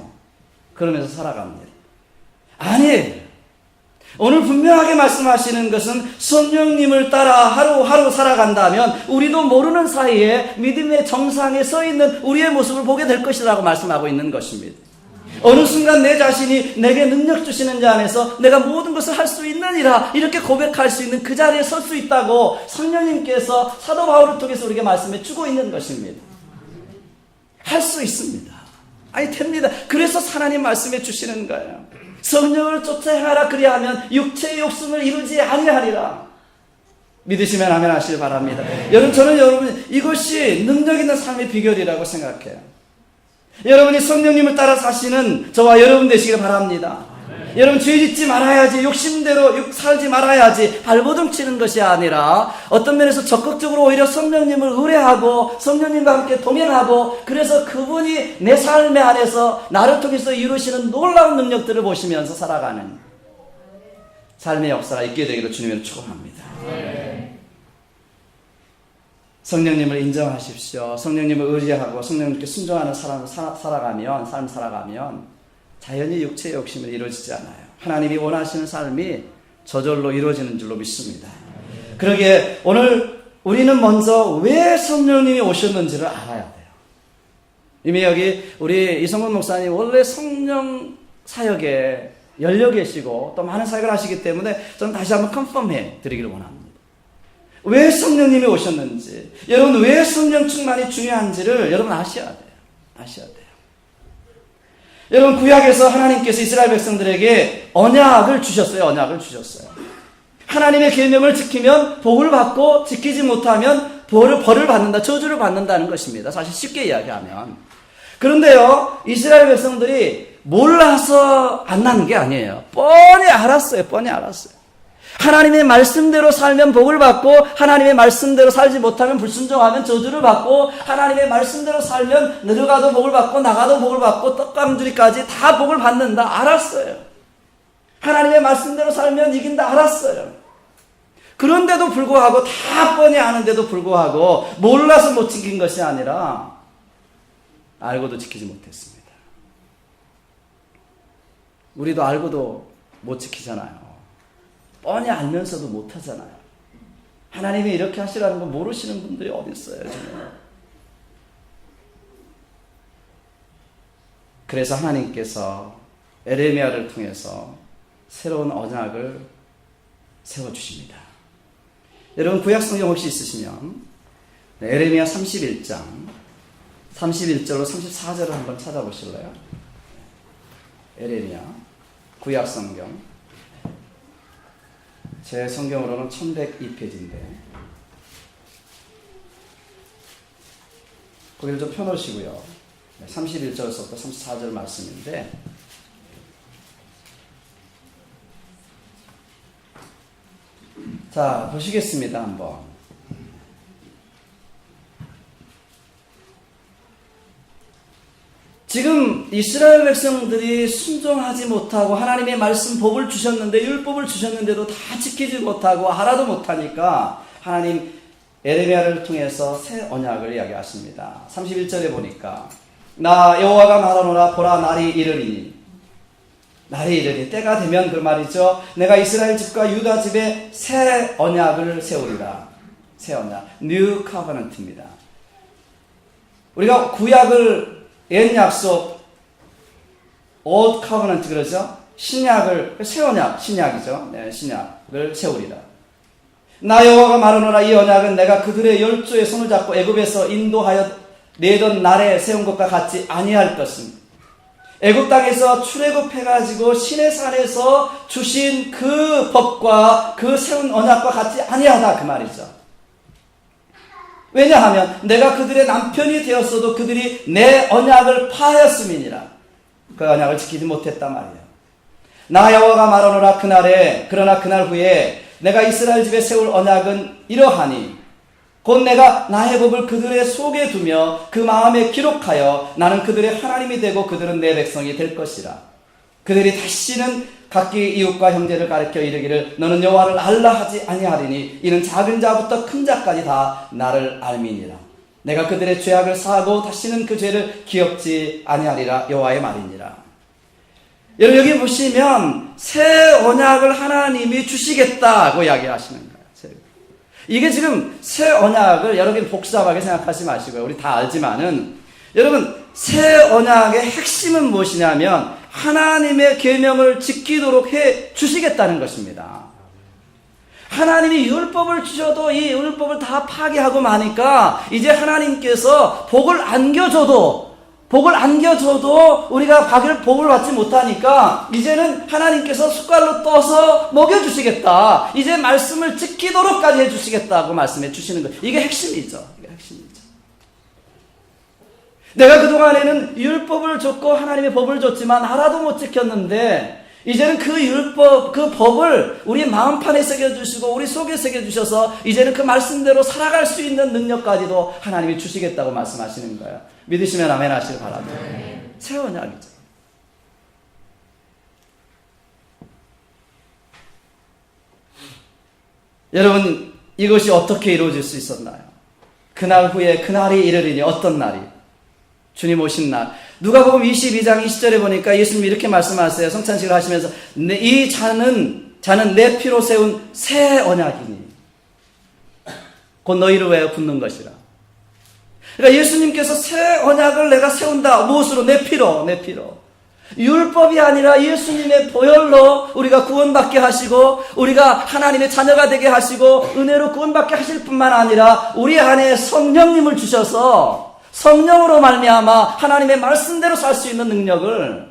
그러면서 살아갑니다. 아니에요. 오늘 분명하게 말씀하시는 것은 성령님을 따라 하루하루 살아간다면 우리도 모르는 사이에 믿음의 정상에 서 있는 우리의 모습을 보게 될 것이라고 말씀하고 있는 것입니다. 어느 순간 내 자신이 내게 능력 주시는 자 안에서 내가 모든 것을 할 수 있느니라 이렇게 고백할 수 있는 그 자리에 설 수 있다고 성령님께서 사도 바울을 통해서 우리에게 말씀해 주고 있는 것입니다. 할 수 있습니다. 아니 됩니다. 그래서 하나님 말씀해 주시는 거예요. 성령을 쫓아 행하라 그리하면 육체의 욕심을 이루지 아니하리라. 믿으시면 아멘 하시길 바랍니다. 저는 여러분 이것이 능력 있는 삶의 비결이라고 생각해요. 여러분이 성령님을 따라 사시는 저와 여러분 되시길 바랍니다. 여러분 죄 짓지 말아야지, 욕심대로 살지 말아야지 발버둥 치는 것이 아니라 어떤 면에서 적극적으로 오히려 성령님을 의뢰하고 성령님과 함께 동행하고 그래서 그분이 내 삶의 안에서 나를 통해서 이루시는 놀라운 능력들을 보시면서 살아가는 삶의 역사가 있게 되기를 주님으로 축원합니다. 성령님을 인정하십시오. 성령님을 의지하고 성령님께 순종하는 삶 살아가면 자연히 육체의 욕심은 이루어지지 않아요. 하나님이 원하시는 삶이 저절로 이루어지는 줄로 믿습니다. 그러기에 오늘 우리는 먼저 왜 성령님이 오셨는지를 알아야 돼요. 이미 여기 우리 이성근 목사님 원래 성령 사역에 열려 계시고 또 많은 사역을 하시기 때문에 저는 다시 한번 컨펌해 드리기를 원합니다. 왜 성령님이 오셨는지, 여러분 왜 성령 충만이 중요한지를 여러분 아셔야 돼요. 여러분 구약에서 하나님께서 이스라엘 백성들에게 언약을 주셨어요. 하나님의 계명을 지키면 복을 받고 지키지 못하면 벌을 받는다, 저주를 받는다는 것입니다. 사실 쉽게 이야기하면. 그런데요, 이스라엘 백성들이 몰라서 안 나는 게 아니에요. 뻔히 알았어요. 하나님의 말씀대로 살면 복을 받고 하나님의 말씀대로 살지 못하면 불순종하면 저주를 받고 하나님의 말씀대로 살면 들어가도 복을 받고 나가도 복을 받고 떡감주리까지 다 복을 받는다 알았어요. 하나님의 말씀대로 살면 이긴다 알았어요. 그런데도 불구하고 다 뻔히 아는데도 불구하고 몰라서 못 지킨 것이 아니라 알고도 지키지 못했습니다. 우리도 알고도 못 지키잖아요. 뻔히 알면서도 못하잖아요. 하나님이 이렇게 하시라는 거 모르시는 분들이 어디 있어요, 지금. 그래서 하나님께서 에레미야를 통해서 새로운 언약을 세워주십니다. 여러분 구약성경 혹시 있으시면 에레미야 31장 31절로 34절을 한번 찾아보실래요? 에레미야 구약성경 제 성경으로는 1102페이지인데 거기를 좀 펴놓으시고요. 31절에서부터 34절 말씀인데 자 보시겠습니다. 한번 지금 이스라엘 백성들이 순종하지 못하고 하나님의 말씀 법을 주셨는데 율법을 주셨는데도 다 지키지 못하고 하나도 못하니까 하나님 에레미야를 통해서 새 언약을 이야기하십니다. 31절에 보니까 나 여호와가 말하노라 보라 날이 이르리니 때가 되면 그 말이죠. 내가 이스라엘 집과 유다 집에 새 언약을 세우리라. 새 언약 New Covenant입니다. 우리가 구약을 옛 약속 Old Covenant 그러죠. 신약을 새 언약, 신약이죠. 네, 신약을 세우리라. 나 여호와가 말하노라. 이 언약은 내가 그들의 열조의 손을 잡고 애굽에서 인도하여 내던 날에 세운 것과 같이 아니할 것입니다. 애굽 땅에서 출애굽해가지고 시내 산에서 주신 그 법과 그 세운 언약과 같이 아니하다 그 말이죠. 왜냐하면 내가 그들의 남편이 되었어도 그들이 내 언약을 파하였음이니라. 그 언약을 지키지 못했단 말이에요. 나 여호와가 말하노라. 그러나 그날 후에 내가 이스라엘 집에 세울 언약은 이러하니 곧 내가 나의 법을 그들의 속에 두며 그 마음에 기록하여 나는 그들의 하나님이 되고 그들은 내 백성이 될 것이라. 그들이 다시는 각기 이웃과 형제를 가르쳐 이르기를 너는 여호와를 알라 하지 아니하리니 이는 작은 자부터 큰 자까지 다 나를 알미니라. 내가 그들의 죄악을 사하고 다시는 그 죄를 기억지 아니하리라. 여호와의 말이니라. 여러분 여기 보시면 새 언약을 하나님이 주시겠다고 이야기하시는 거예요. 이게 지금 새 언약을 여러분 복잡하게 생각하지 마시고요. 우리 다 알지만은 여러분 새 언약의 핵심은 무엇이냐면 하나님의 계명을 지키도록 해 주시겠다는 것입니다. 하나님이 율법을 주셔도 이 율법을 다 파괴하고 마니까 이제 하나님께서 복을 안겨줘도 우리가 복을 받지 못하니까 이제는 하나님께서 숟갈로 떠서 먹여주시겠다. 이제 말씀을 지키도록까지 해주시겠다고 말씀해 주시는 거예요. 이게 핵심이죠. 내가 그동안에는 율법을 줬고 하나님의 법을 줬지만 하나도 못 지켰는데 이제는 그 율법, 그 법을 우리 마음판에 새겨주시고 우리 속에 새겨주셔서 이제는 그 말씀대로 살아갈 수 있는 능력까지도 하나님이 주시겠다고 말씀하시는 거예요. 믿으시면 아멘 하시길 바랍니다. 새 언약이죠. 여러분 이것이 어떻게 이루어질 수 있었나요? 그날 후에 그날이 이르리니 어떤 날이? 주님 오신 날. 누가복음 22장 20절에 보니까 예수님이 이렇게 말씀하세요. 성찬식을 하시면서 이 잔은 내 피로 세운 새 언약이니 곧 너희를 위하여 붓는 것이라. 그러니까 예수님께서 새 언약을 내가 세운다. 무엇으로? 내 피로. 율법이 아니라 예수님의 보혈로 우리가 구원받게 하시고 우리가 하나님의 자녀가 되게 하시고 은혜로 구원받게 하실 뿐만 아니라 우리 안에 성령님을 주셔서 성령으로 말미암아 하나님의 말씀대로 살 수 있는 능력을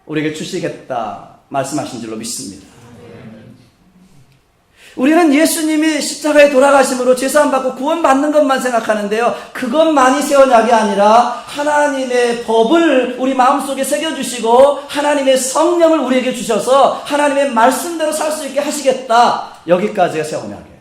우리에게 주시겠다 말씀하신 줄로 믿습니다. 우리는 예수님이 십자가에 돌아가심으로 죄사함 받고 구원받는 것만 생각하는데요. 그것만이 새 언약이 아니라 하나님의 법을 우리 마음속에 새겨주시고 하나님의 성령을 우리에게 주셔서 하나님의 말씀대로 살 수 있게 하시겠다. 여기까지가 새 언약이에요.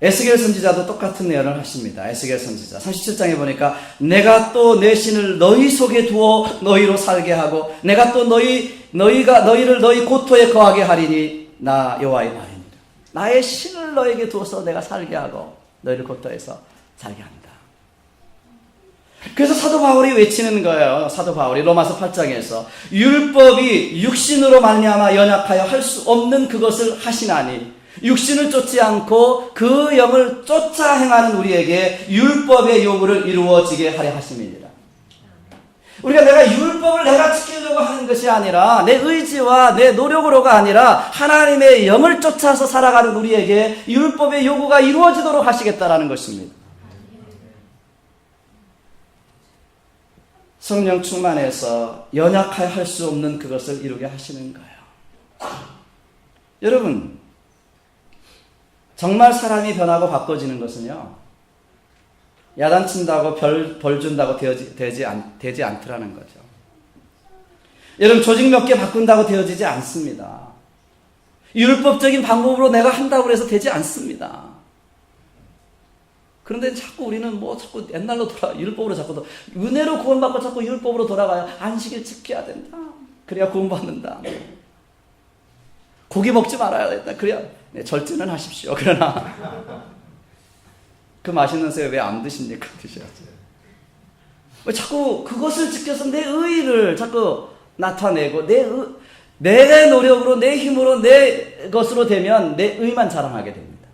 에스겔 선지자도 똑같은 예언을 하십니다. 에스겔 선지자 37장에 보니까 내가 또 내 신을 너희 속에 두어 너희로 살게 하고 내가 또 너희를 너희 고토에 거하게 하리니 나 여호와의 말이니라. 나의 신을 너에게 두어서 내가 살게 하고 너희를 고토에서 살게 한다. 그래서 사도 바울이 외치는 거예요. 사도 바울이 로마서 8장에서 율법이 육신으로 말미암아 연약하여 할 수 없는 그것을 하시나니 육신을 쫓지 않고 그 영을 쫓아 행하는 우리에게 율법의 요구를 이루어지게 하려 하심이니라. 우리가 내가 율법을 내가 지키려고 하는 것이 아니라 내 의지와 내 노력으로가 아니라 하나님의 영을 쫓아서 살아가는 우리에게 율법의 요구가 이루어지도록 하시겠다라는 것입니다. 성령 충만해서 연약하여 할 수 없는 그것을 이루게 하시는 거예요. 여러분 정말 사람이 변하고 바꿔지는 것은요, 야단친다고 벌 준다고 되지 않더라는 거죠. 여러분, 조직 몇 개 바꾼다고 되어지지 않습니다. 율법적인 방법으로 내가 한다고 해서 되지 않습니다. 그런데 자꾸 우리는 자꾸 옛날로 율법으로 자꾸 은혜로 구원받고 자꾸 율법으로 돌아가요. 안식일 지켜야 된다. 그래야 구원받는다. 고기 먹지 말아야 된다. 그래야 절제는 하십시오. 그러나 그 맛있는 새 왜 안 드십니까? 드셔야죠. 왜 자꾸 그것을 지켜서 내 의의를 자꾸 나타내고 내 노력으로, 내 힘으로, 내 것으로 되면 내 의만 자랑하게 됩니다.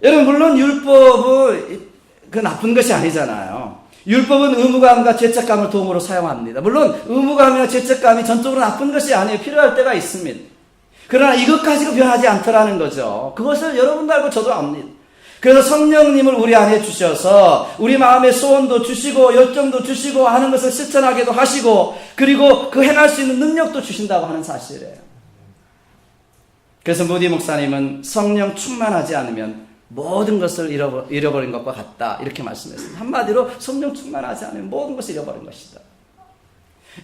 여러분, 물론 율법은 그 나쁜 것이 아니잖아요. 율법은 의무감과 죄책감을 도움으로 사용합니다. 물론 의무감이나 죄책감이 전적으로 나쁜 것이 아니에요. 필요할 때가 있습니다. 그러나 이것 가지고 변하지 않더라는 거죠. 그것을 여러분도 알고 저도 압니다. 그래서 성령님을 우리 안에 주셔서 우리 마음의 소원도 주시고 열정도 주시고 하는 것을 실천하게도 하시고, 그리고 그 행할 수 있는 능력도 주신다고 하는 사실이에요. 그래서 무디 목사님은 성령 충만하지 않으면 모든 것을 잃어버린 것과 같다, 이렇게 말씀했습니다. 한마디로 성령 충만하지 않으면 모든 것을 잃어버린 것이다.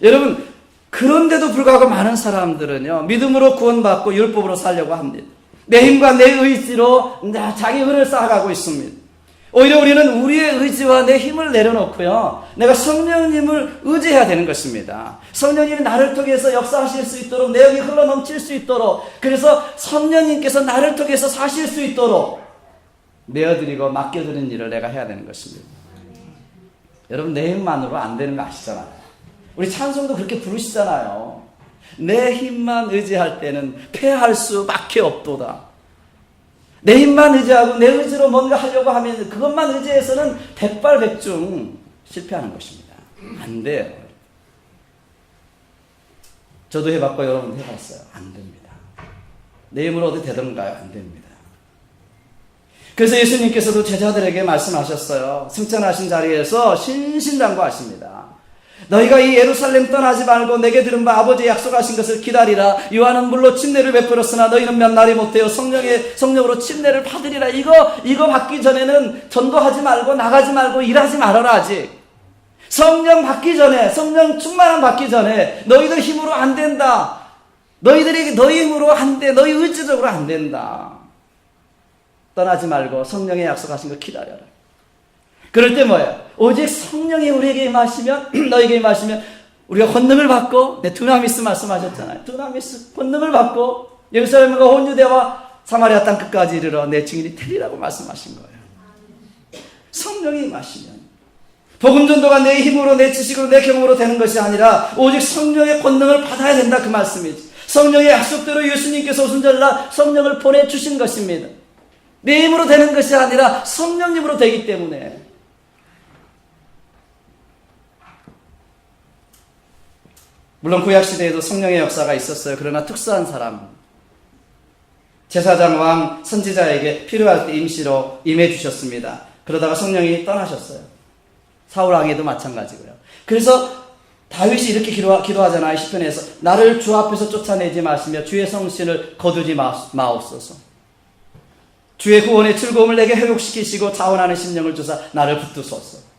여러분, 그런데도 불구하고 많은 사람들은요, 믿음으로 구원받고 율법으로 살려고 합니다. 내 힘과 내 의지로 자기 의를 쌓아가고 있습니다. 오히려 우리는 우리의 의지와 내 힘을 내려놓고요, 내가 성령님을 의지해야 되는 것입니다. 성령님이 나를 통해서 역사하실 수 있도록, 내용이 흘러넘칠 수 있도록, 그래서 성령님께서 나를 통해서 사실 수 있도록 내어드리고 맡겨드리는 일을 내가 해야 되는 것입니다. 여러분, 내 힘만으로 안 되는 거 아시잖아요. 우리 찬송도 그렇게 부르시잖아요. 내 힘만 의지할 때는 패할 수밖에 없도다. 내 힘만 의지하고 내 의지로 뭔가 하려고 하면 그것만 의지해서는 백발백중 실패하는 것입니다. 안 돼요. 저도 해봤고 여러분도 해봤어요. 안 됩니다. 내 힘으로 어디 되던가요? 안 됩니다. 그래서 예수님께서도 제자들에게 말씀하셨어요. 승천하신 자리에서 신신당부하십니다. 너희가 이 예루살렘 떠나지 말고 내게 들은 바 아버지의 약속하신 것을 기다리라. 요한은 물로 침례를 베풀었으나 너희는 몇 날이 못되어 성령으로 침례를 받으리라. 이거 받기 전에는 전도하지 말고 나가지 말고 일하지 말아라. 아직 성령 받기 전에, 성령 충만함 받기 전에 너희들 힘으로 안 된다. 너희 힘으로 안 돼. 너희 의지적으로 안 된다. 떠나지 말고 성령의 약속하신 걸 기다려라. 그럴 때 뭐예요? 오직 성령이 우리에게 임하시면, 너에게 임하시면 우리가 권능을 받고, 두나미스 말씀하셨잖아요. 두나미스 권능을 받고 예루살렘과 온 유대와 사마리아 땅 끝까지 이르러 내 증인이 되리라고 말씀하신 거예요. 성령이 임하시면 복음 전도가 내 힘으로, 내 지식으로, 내 경험으로 되는 것이 아니라 오직 성령의 권능을 받아야 된다, 그 말씀이지. 성령의 약속대로 예수님께서 오순절날 성령을 보내주신 것입니다. 내 힘으로 되는 것이 아니라 성령님으로 되기 때문에. 물론 구약시대에도 성령의 역사가 있었어요. 그러나 특수한 사람, 제사장, 왕, 선지자에게 필요할 때 임시로 임해 주셨습니다. 그러다가 성령이 떠나셨어요. 사울왕에도 마찬가지고요. 그래서 다윗이 이렇게 기도하잖아요. 시편에서 나를 주 앞에서 쫓아내지 마시며 주의 성신을 거두지 마옵소서. 주의 구원의 즐거움을 내게 회복시키시고 자원하는 심령을 주사 나를 붙드소서.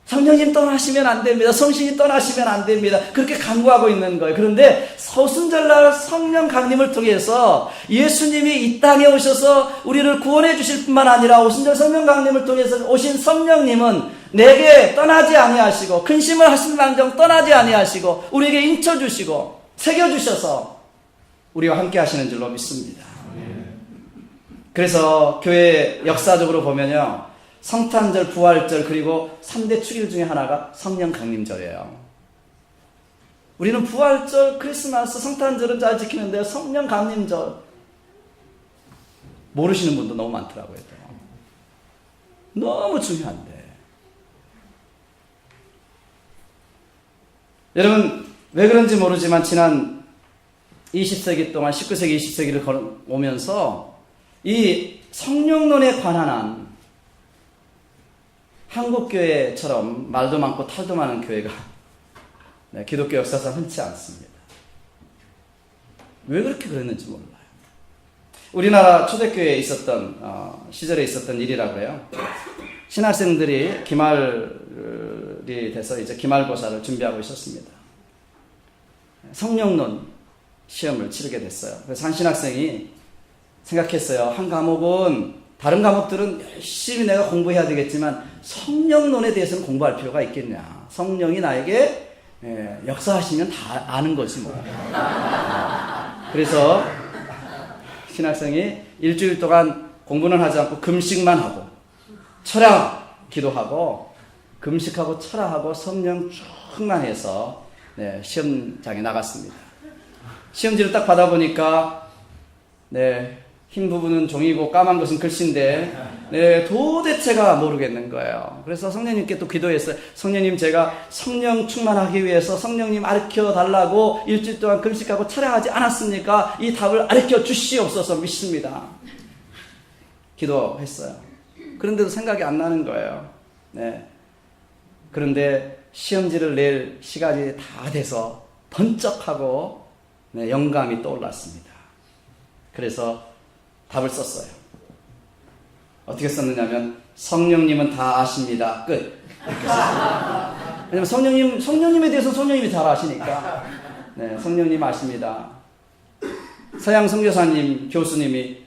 성령님 떠나시면 안 됩니다. 성신이 떠나시면 안 됩니다. 그렇게 간구하고 있는 거예요. 그런데 오순절날 성령 강림을 통해서 예수님이 이 땅에 오셔서 우리를 구원해 주실 뿐만 아니라 오순절 성령 강림을 통해서 오신 성령님은 내게 떠나지 아니하시고 근심을 하신망정 떠나지 아니하시고 우리에게 인쳐주시고 새겨주셔서 우리와 함께 하시는 줄로 믿습니다. 그래서 교회 역사적으로 보면요, 성탄절, 부활절, 그리고 3대 축일 중에 하나가 성령 강림절이에요. 우리는 부활절, 크리스마스, 성탄절은 잘 지키는데요, 성령 강림절 모르시는 분도 너무 많더라고요. 너무 중요한데. 여러분, 왜 그런지 모르지만 지난 20세기 동안 19세기, 20세기를 걸어오면서 이 성령론에 관한 한 한국교회처럼 말도 많고 탈도 많은 교회가 기독교 역사상 흔치 않습니다. 왜 그렇게 그랬는지 몰라요. 우리나라 초대교회에 있었던 시절에 있었던 일이라고요. 신학생들이 기말이 돼서 이제 기말고사를 준비하고 있었습니다. 성령론 시험을 치르게 됐어요. 그래서 한 신학생이 생각했어요. 한 과목은, 다른 과목들은 열심히 내가 공부해야 되겠지만 성령론에 대해서는 공부할 필요가 있겠냐. 성령이 나에게 역사하시면 다 아는 거지 뭐. 그래서 신학생이 일주일 동안 공부는 하지 않고 금식만 하고 철야 기도하고 금식하고 철야하고 성령 충만해서 시험장에 나갔습니다. 시험지를 딱 받아보니까 흰 부분은 종이고 까만 것은 글씨인데 도대체가 모르겠는 거예요. 그래서 성령님께 또 기도했어요. 성령님, 제가 성령 충만하기 위해서 성령님 가르쳐 달라고 일주일 동안 금식하고 촬영하지 않았습니까? 이 답을 가르쳐 주시옵소서 믿습니다. 기도했어요. 그런데도 생각이 안 나는 거예요. 그런데 시험지를 낼 시간이 다 돼서 번쩍하고 영감이 떠올랐습니다. 그래서 답을 썼어요. 어떻게 썼느냐면 성령님은 다 아십니다. 끝. 이렇게 썼어요. 왜냐면 성령님에 대해서 성령님이 잘 아시니까. 성령님 아십니다. 서양 선교사님, 교수님이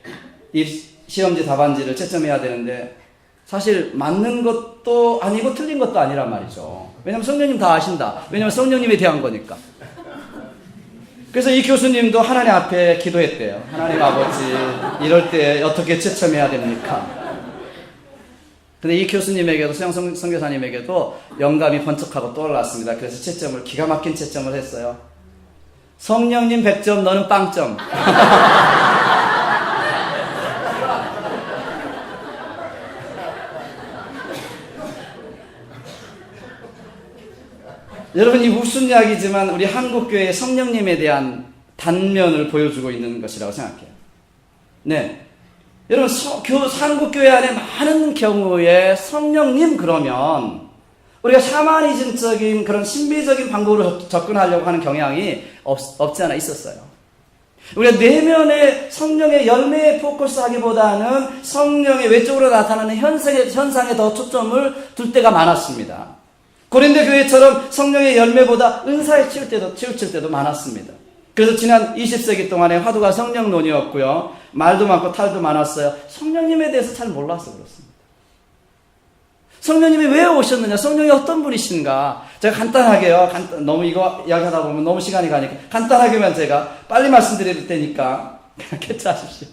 이 시험지 답안지를 채점해야 되는데 사실 맞는 것도 아니고 틀린 것도 아니란 말이죠. 왜냐면 성령님 다 아신다. 왜냐면 성령님에 대한 거니까. 그래서 이 교수님도 하나님 앞에 기도했대요. 하나님 아버지, 이럴 때 어떻게 채점해야 됩니까? 근데 이 교수님에게도, 서양 선교사님에게도 영감이 번쩍하고 떠올랐습니다. 그래서 채점을, 기가 막힌 채점을 했어요. 성령님 100점, 너는 빵점. 여러분, 이 무슨 이야기지만 우리 한국교회의 성령님에 대한 단면을 보여주고 있는 것이라고 생각해요. 여러분, 한국교회 안에 많은 경우에 성령님 그러면 우리가 샤머니즘적인 그런 신비적인 방법으로 접근하려고 하는 경향이 없지 않아 있었어요. 우리가 내면의 성령의 열매에 포커스하기보다는 성령의 외적으로 나타나는 현상에 더 초점을 둘 때가 많았습니다. 고린도 교회처럼 성령의 열매보다 은사에 치우칠 때도 많았습니다. 그래서 지난 20세기 동안에 화두가 성령론이었고요. 말도 많고 탈도 많았어요. 성령님에 대해서 잘 몰라서 그렇습니다. 성령님이 왜 오셨느냐? 성령이 어떤 분이신가? 제가 간단하게요. 너무 이거 이야기하다 보면 너무 시간이 가니까 간단하게만 제가 빨리 말씀드릴 테니까 캐치하십시오.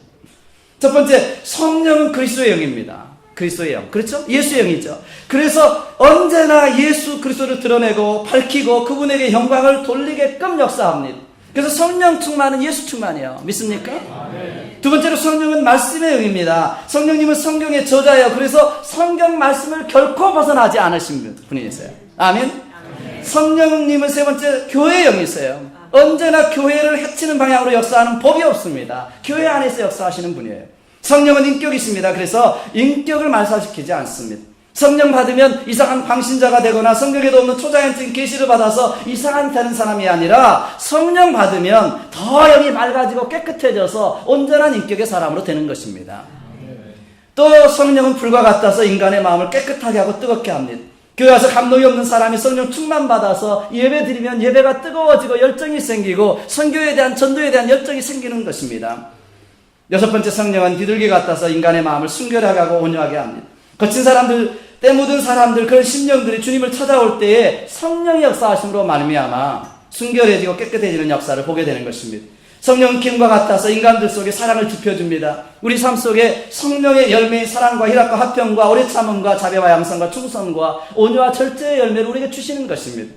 첫 번째, 성령은 그리스도의 영입니다. 그리스도의 영. 그렇죠? 예수의 영이죠. 그래서 언제나 예수 그리스도를 드러내고 밝히고 그분에게 영광을 돌리게끔 역사합니다. 그래서 성령 충만은 예수 충만이에요. 믿습니까? 아멘. 두 번째로 성령은 말씀의 영입니다. 성령님은 성경의 저자예요. 그래서 성경 말씀을 결코 벗어나지 않으신 분이세요. 아멘. 아멘. 성령님은 세 번째 교회의 영이세요. 언제나 교회를 해치는 방향으로 역사하는 법이 없습니다. 교회 안에서 역사하시는 분이에요. 성령은 인격이십니다. 그래서 인격을 말살시키지 않습니다. 성령 받으면 이상한 광신자가 되거나 성경에도 없는 초자연적인 계시를 받아서 이상한 되는 사람이 아니라 성령 받으면 더 영이 맑아지고 깨끗해져서 온전한 인격의 사람으로 되는 것입니다. 또 성령은 불과 같아서 인간의 마음을 깨끗하게 하고 뜨겁게 합니다. 교회 와서 감동이 없는 사람이 성령 충만 받아서 예배 드리면 예배가 뜨거워지고 열정이 생기고 선교에 대한 전도에 대한 열정이 생기는 것입니다. 여섯 번째, 성령은 비둘기 같아서 인간의 마음을 순결하게 하고 온유하게 합니다. 거친 사람들, 때 묻은 사람들, 그런 심령들이 주님을 찾아올 때에 성령의 역사하심으로 말미암아 순결해지고 깨끗해지는 역사를 보게 되는 것입니다. 성령은 기름과 같아서 인간들 속에 사랑을 지펴줍니다. 우리 삶 속에 성령의 열매인 사랑과 희락과 화평과 오래 참음과 자비와 양선과 충성과 온유와 절제의 열매를 우리에게 주시는 것입니다.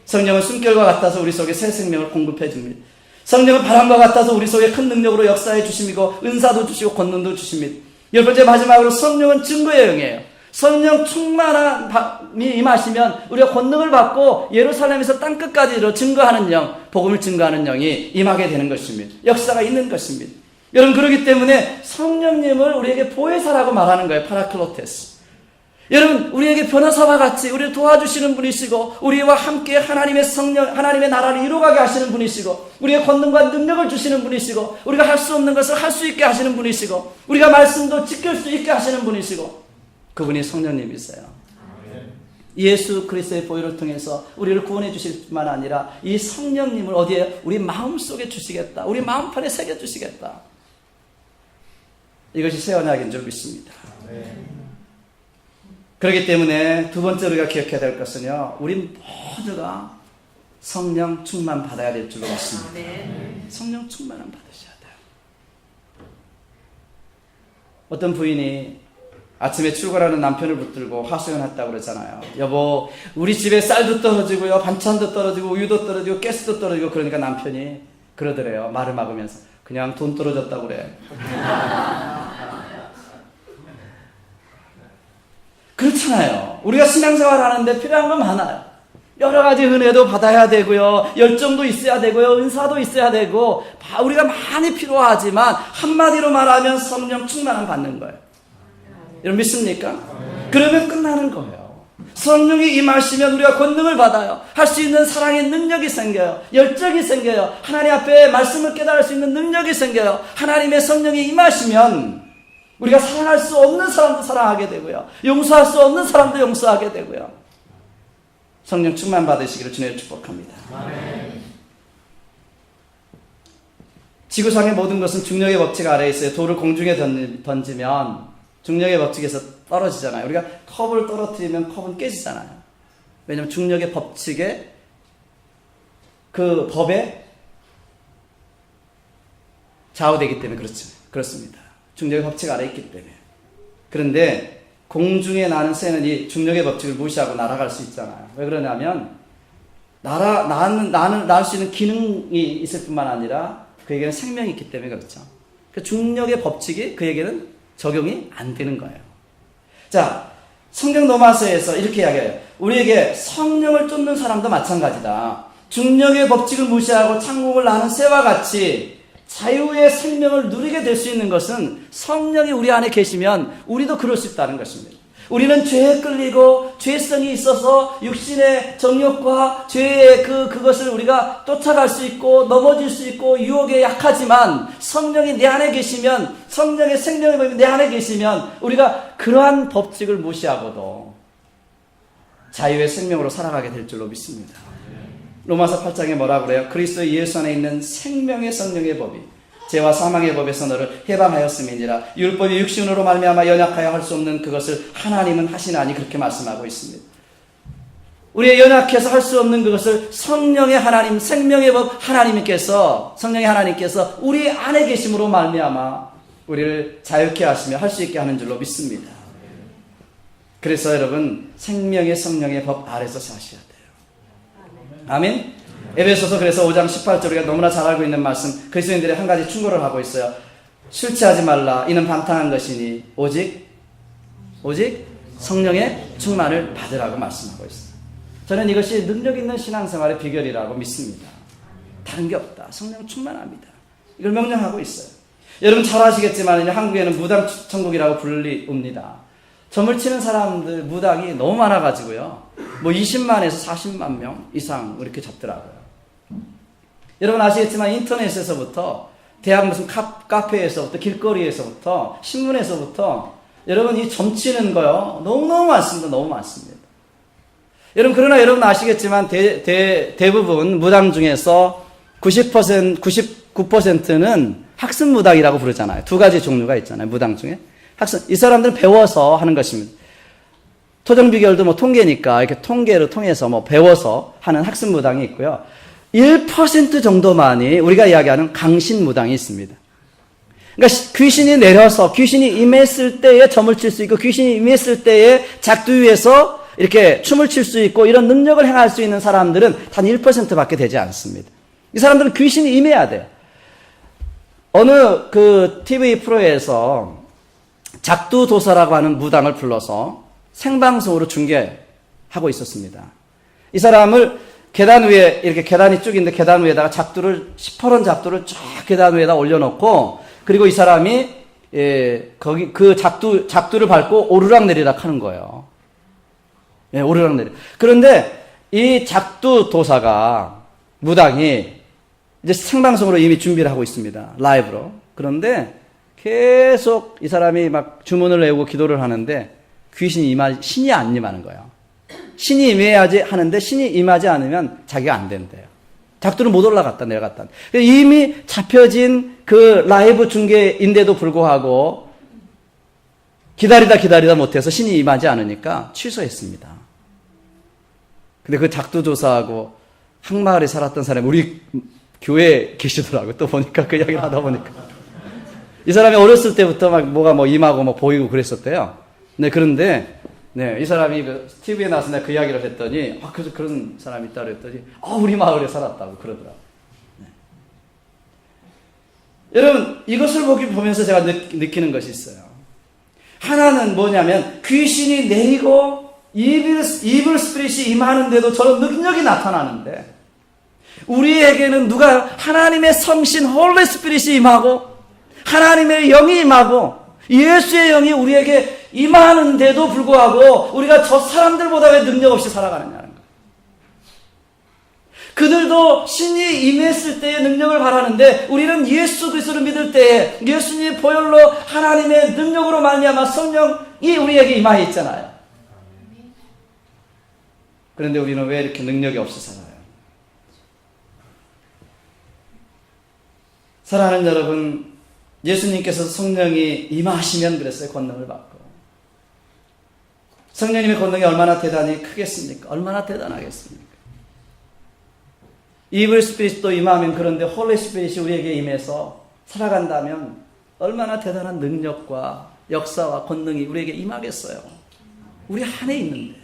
성령은 숨결과 같아서 우리 속에 새 생명을 공급해 줍니다. 성령은 바람과 같아서 우리 속에 큰 능력으로 역사해 주심이고 은사도 주시고 권능도 주십니다. 열 번째, 마지막으로 성령은 증거의 영이에요. 성령 충만함이 임하시면 우리가 권능을 받고 예루살렘에서 땅끝까지로 증거하는 영, 복음을 증거하는 영이 임하게 되는 것입니다. 역사가 있는 것입니다. 여러분, 그렇기 때문에 성령님을 우리에게 보혜사라고 말하는 거예요. 파라클로테스. 여러분, 우리에게 변호사와 같이 우리를 도와주시는 분이시고 우리와 함께 하나님의 성령, 하나님의 나라를 이루어가게 하시는 분이시고 우리의 권능과 능력을 주시는 분이시고 우리가 할 수 없는 것을 할 수 있게 하시는 분이시고 우리가 말씀도 지킬 수 있게 하시는 분이시고 그분이 성령님이세요. 예수 그리스도의 보혈을 통해서 우리를 구원해 주실 뿐만 아니라 이 성령님을 어디에? 우리 마음속에 주시겠다. 우리 마음판에 새겨주시겠다. 이것이 새 언약인 줄 믿습니다. 그렇기 때문에 두 번째로 우리가 기억해야 될 것은요, 우리 모두가 성령 충만 받아야 될 줄로 믿습니다. 성령 충만함 받으셔야 돼요. 어떤 부인이 아침에 출근하는 남편을 붙들고 하소연했다고 그러잖아요. 여보, 우리 집에 쌀도 떨어지고요, 반찬도 떨어지고, 우유도 떨어지고, 가스도 떨어지고. 그러니까 남편이 그러더래요. 말을 막으면서. 그냥 돈 떨어졌다고 그래. 그렇잖아요. 우리가 신앙생활 하는데 필요한 건 많아요. 여러 가지 은혜도 받아야 되고요, 열정도 있어야 되고요, 은사도 있어야 되고, 우리가 많이 필요하지만 한마디로 말하면 성령 충만함 받는 거예요. 여러분 믿습니까? 그러면 끝나는 거예요. 성령이 임하시면 우리가 권능을 받아요. 할 수 있는 사랑의 능력이 생겨요. 열정이 생겨요. 하나님 앞에 말씀을 깨달을 수 있는 능력이 생겨요. 하나님의 성령이 임하시면 우리가 사랑할 수 없는 사람도 사랑하게 되고요, 용서할 수 없는 사람도 용서하게 되고요. 성령 충만 받으시기를 주님을 축복합니다. 아멘. 지구상의 모든 것은 중력의 법칙 아래에 있어요. 돌을 공중에 던지면 중력의 법칙에서 떨어지잖아요. 우리가 컵을 떨어뜨리면 컵은 깨지잖아요. 왜냐하면 중력의 법칙에, 그 법에 좌우되기 때문에 그렇습니다. 중력의 법칙 아래에 있기 때문에. 그런데 공중에 나는 새는 이 중력의 법칙을 무시하고 날아갈 수 있잖아요. 왜 그러냐면 날 수 있는 기능이 있을 뿐만 아니라 그에게는 생명이 있기 때문에 그렇죠. 그 중력의 법칙이 그에게는 적용이 안 되는 거예요. 자, 성경 로마서에서 이렇게 이야기해요. 우리에게 성령을 쫓는 사람도 마찬가지다. 중력의 법칙을 무시하고 창공을 나는 새와 같이 자유의 생명을 누리게 될 수 있는 것은 성령이 우리 안에 계시면 우리도 그럴 수 있다는 것입니다. 우리는 죄에 끌리고 죄성이 있어서 육신의 정욕과 죄의 그것을 우리가 쫓아갈 수 있고 넘어질 수 있고 유혹에 약하지만 성령이 내 안에 계시면, 성령의 생명의 법이 내 안에 계시면 우리가 그러한 법칙을 무시하고도 자유의 생명으로 살아가게 될 줄로 믿습니다. 로마서 8장에 뭐라고 그래요? 그리스도 예수 안에 있는 생명의 성령의 법이 죄와 사망의 법에서 너를 해방하였음이니라. 율법이 육신으로 말미암아 연약하여 할 수 없는 그것을 하나님은 하시나니, 그렇게 말씀하고 있습니다. 우리의 연약해서 할 수 없는 그것을 성령의 하나님, 생명의 법 하나님께서, 성령의 하나님께서 우리 안에 계심으로 말미암아 우리를 자유케 하시며 할 수 있게 하는 줄로 믿습니다. 그래서 여러분, 생명의 성령의 법 아래서 사셔야 돼요. 아멘. 에베소서 그래서 5장 18절 우리가 너무나 잘 알고 있는 말씀, 그리스도인들이 한 가지 충고를 하고 있어요. 술 취하지 말라. 이는 방탕한 것이니 오직 성령의 충만을 받으라고 말씀하고 있어요. 저는 이것이 능력 있는 신앙생활의 비결이라고 믿습니다. 다른 게 없다. 성령 충만합니다. 이걸 명령하고 있어요. 여러분 잘 아시겠지만 한국에는 무당 천국이라고 불립니다. 점을 치는 사람들 무당이 너무 많아가지고요, 뭐 20만에서 40만 명 이상 이렇게 잡더라고요. 여러분 아시겠지만 인터넷에서부터 대학 무슨 카페에서부터 길거리에서부터 신문에서부터 여러분 이 점치는 거요 너무너무 많습니다. 너무 많습니다. 여러분 그러나 여러분 아시겠지만 대부분 무당 중에서 90%, 99%는 학습 무당이라고 부르잖아요. 두 가지 종류가 있잖아요. 무당 중에 이 사람들은 배워서 하는 것입니다. 토정 비결도 뭐 통계니까 이렇게 통계를 통해서 뭐 배워서 하는 학습 무당이 있고요. 1% 정도만이 우리가 이야기하는 강신 무당이 있습니다. 그러니까 귀신이 내려서 귀신이 임했을 때에 점을 칠 수 있고 귀신이 임했을 때에 작두 위에서 이렇게 춤을 출 수 있고 이런 능력을 행할 수 있는 사람들은 단 1%밖에 되지 않습니다. 이 사람들은 귀신이 임해야 돼요. 어느 그 TV 프로에서 작두도사라고 하는 무당을 불러서 생방송으로 중계하고 있었습니다. 이 사람을 계단 위에, 이렇게 계단이 쭉 있는데 계단 위에다가 시퍼런 작두를 쫙 계단 위에다 올려놓고, 그리고 이 사람이 거기 그 작두를 밟고 오르락내리락 하는 거예요. 예, 오르락내리락. 그런데 이 작두도사가, 무당이 이제 생방송으로 이미 준비를 하고 있습니다. 라이브로. 그런데 계속 이 사람이 막 주문을 외우고 기도를 하는데 신이 안 임하는 거예요. 신이 임해야지 하는데 신이 임하지 않으면 자기가 안 된대요. 작두는 못 올라갔다 내려갔다. 이미 잡혀진 그 라이브 중계인데도 불구하고 기다리다 못해서 신이 임하지 않으니까 취소했습니다. 근데 그 작두조사하고 항마을에 살았던 사람이 우리 교회에 계시더라고요. 또 보니까 그 이야기를 하다 보니까 이 사람이 어렸을 때부터 막 뭐가 뭐 임하고 뭐 보이고 그랬었대요. 네, 그런데 네, 이 사람이 TV에 나와서 내가 그 이야기를 했더니 그런 사람이 있다 그랬더니 우리 마을에 살았다고 그러더라고요. 네. 여러분, 이것을 보면서 제가 느끼는 것이 있어요. 하나는 뭐냐면 귀신이 내리고 이빌 스피릿이 임하는데도 저런 능력이 나타나는데, 우리에게는 하나님의 성신 홀리 스피릿이 임하고 하나님의 영이 임하고 예수의 영이 우리에게 임하는데도 불구하고 우리가 저 사람들보다 왜 능력 없이 살아가느냐는 거예요. 그들도 신이 임했을 때의 능력을 바라는데, 우리는 예수 그리스도를 믿을 때에 예수님의 보혈로 하나님의 능력으로 말미암아 성령이 우리에게 임하여 있잖아요. 그런데 우리는 왜 이렇게 능력이 없이 살아요? 사랑하는 여러분, 예수님께서 성령이 임하시면 그랬어요. 권능을 받고. 성령님의 권능이 얼마나 대단히 크겠습니까? 얼마나 대단하겠습니까? 이블 스피릿도 임하면, 그런데 홀리 스피릿이 우리에게 임해서 살아간다면 얼마나 대단한 능력과 역사와 권능이 우리에게 임하겠어요. 우리 안에 있는데.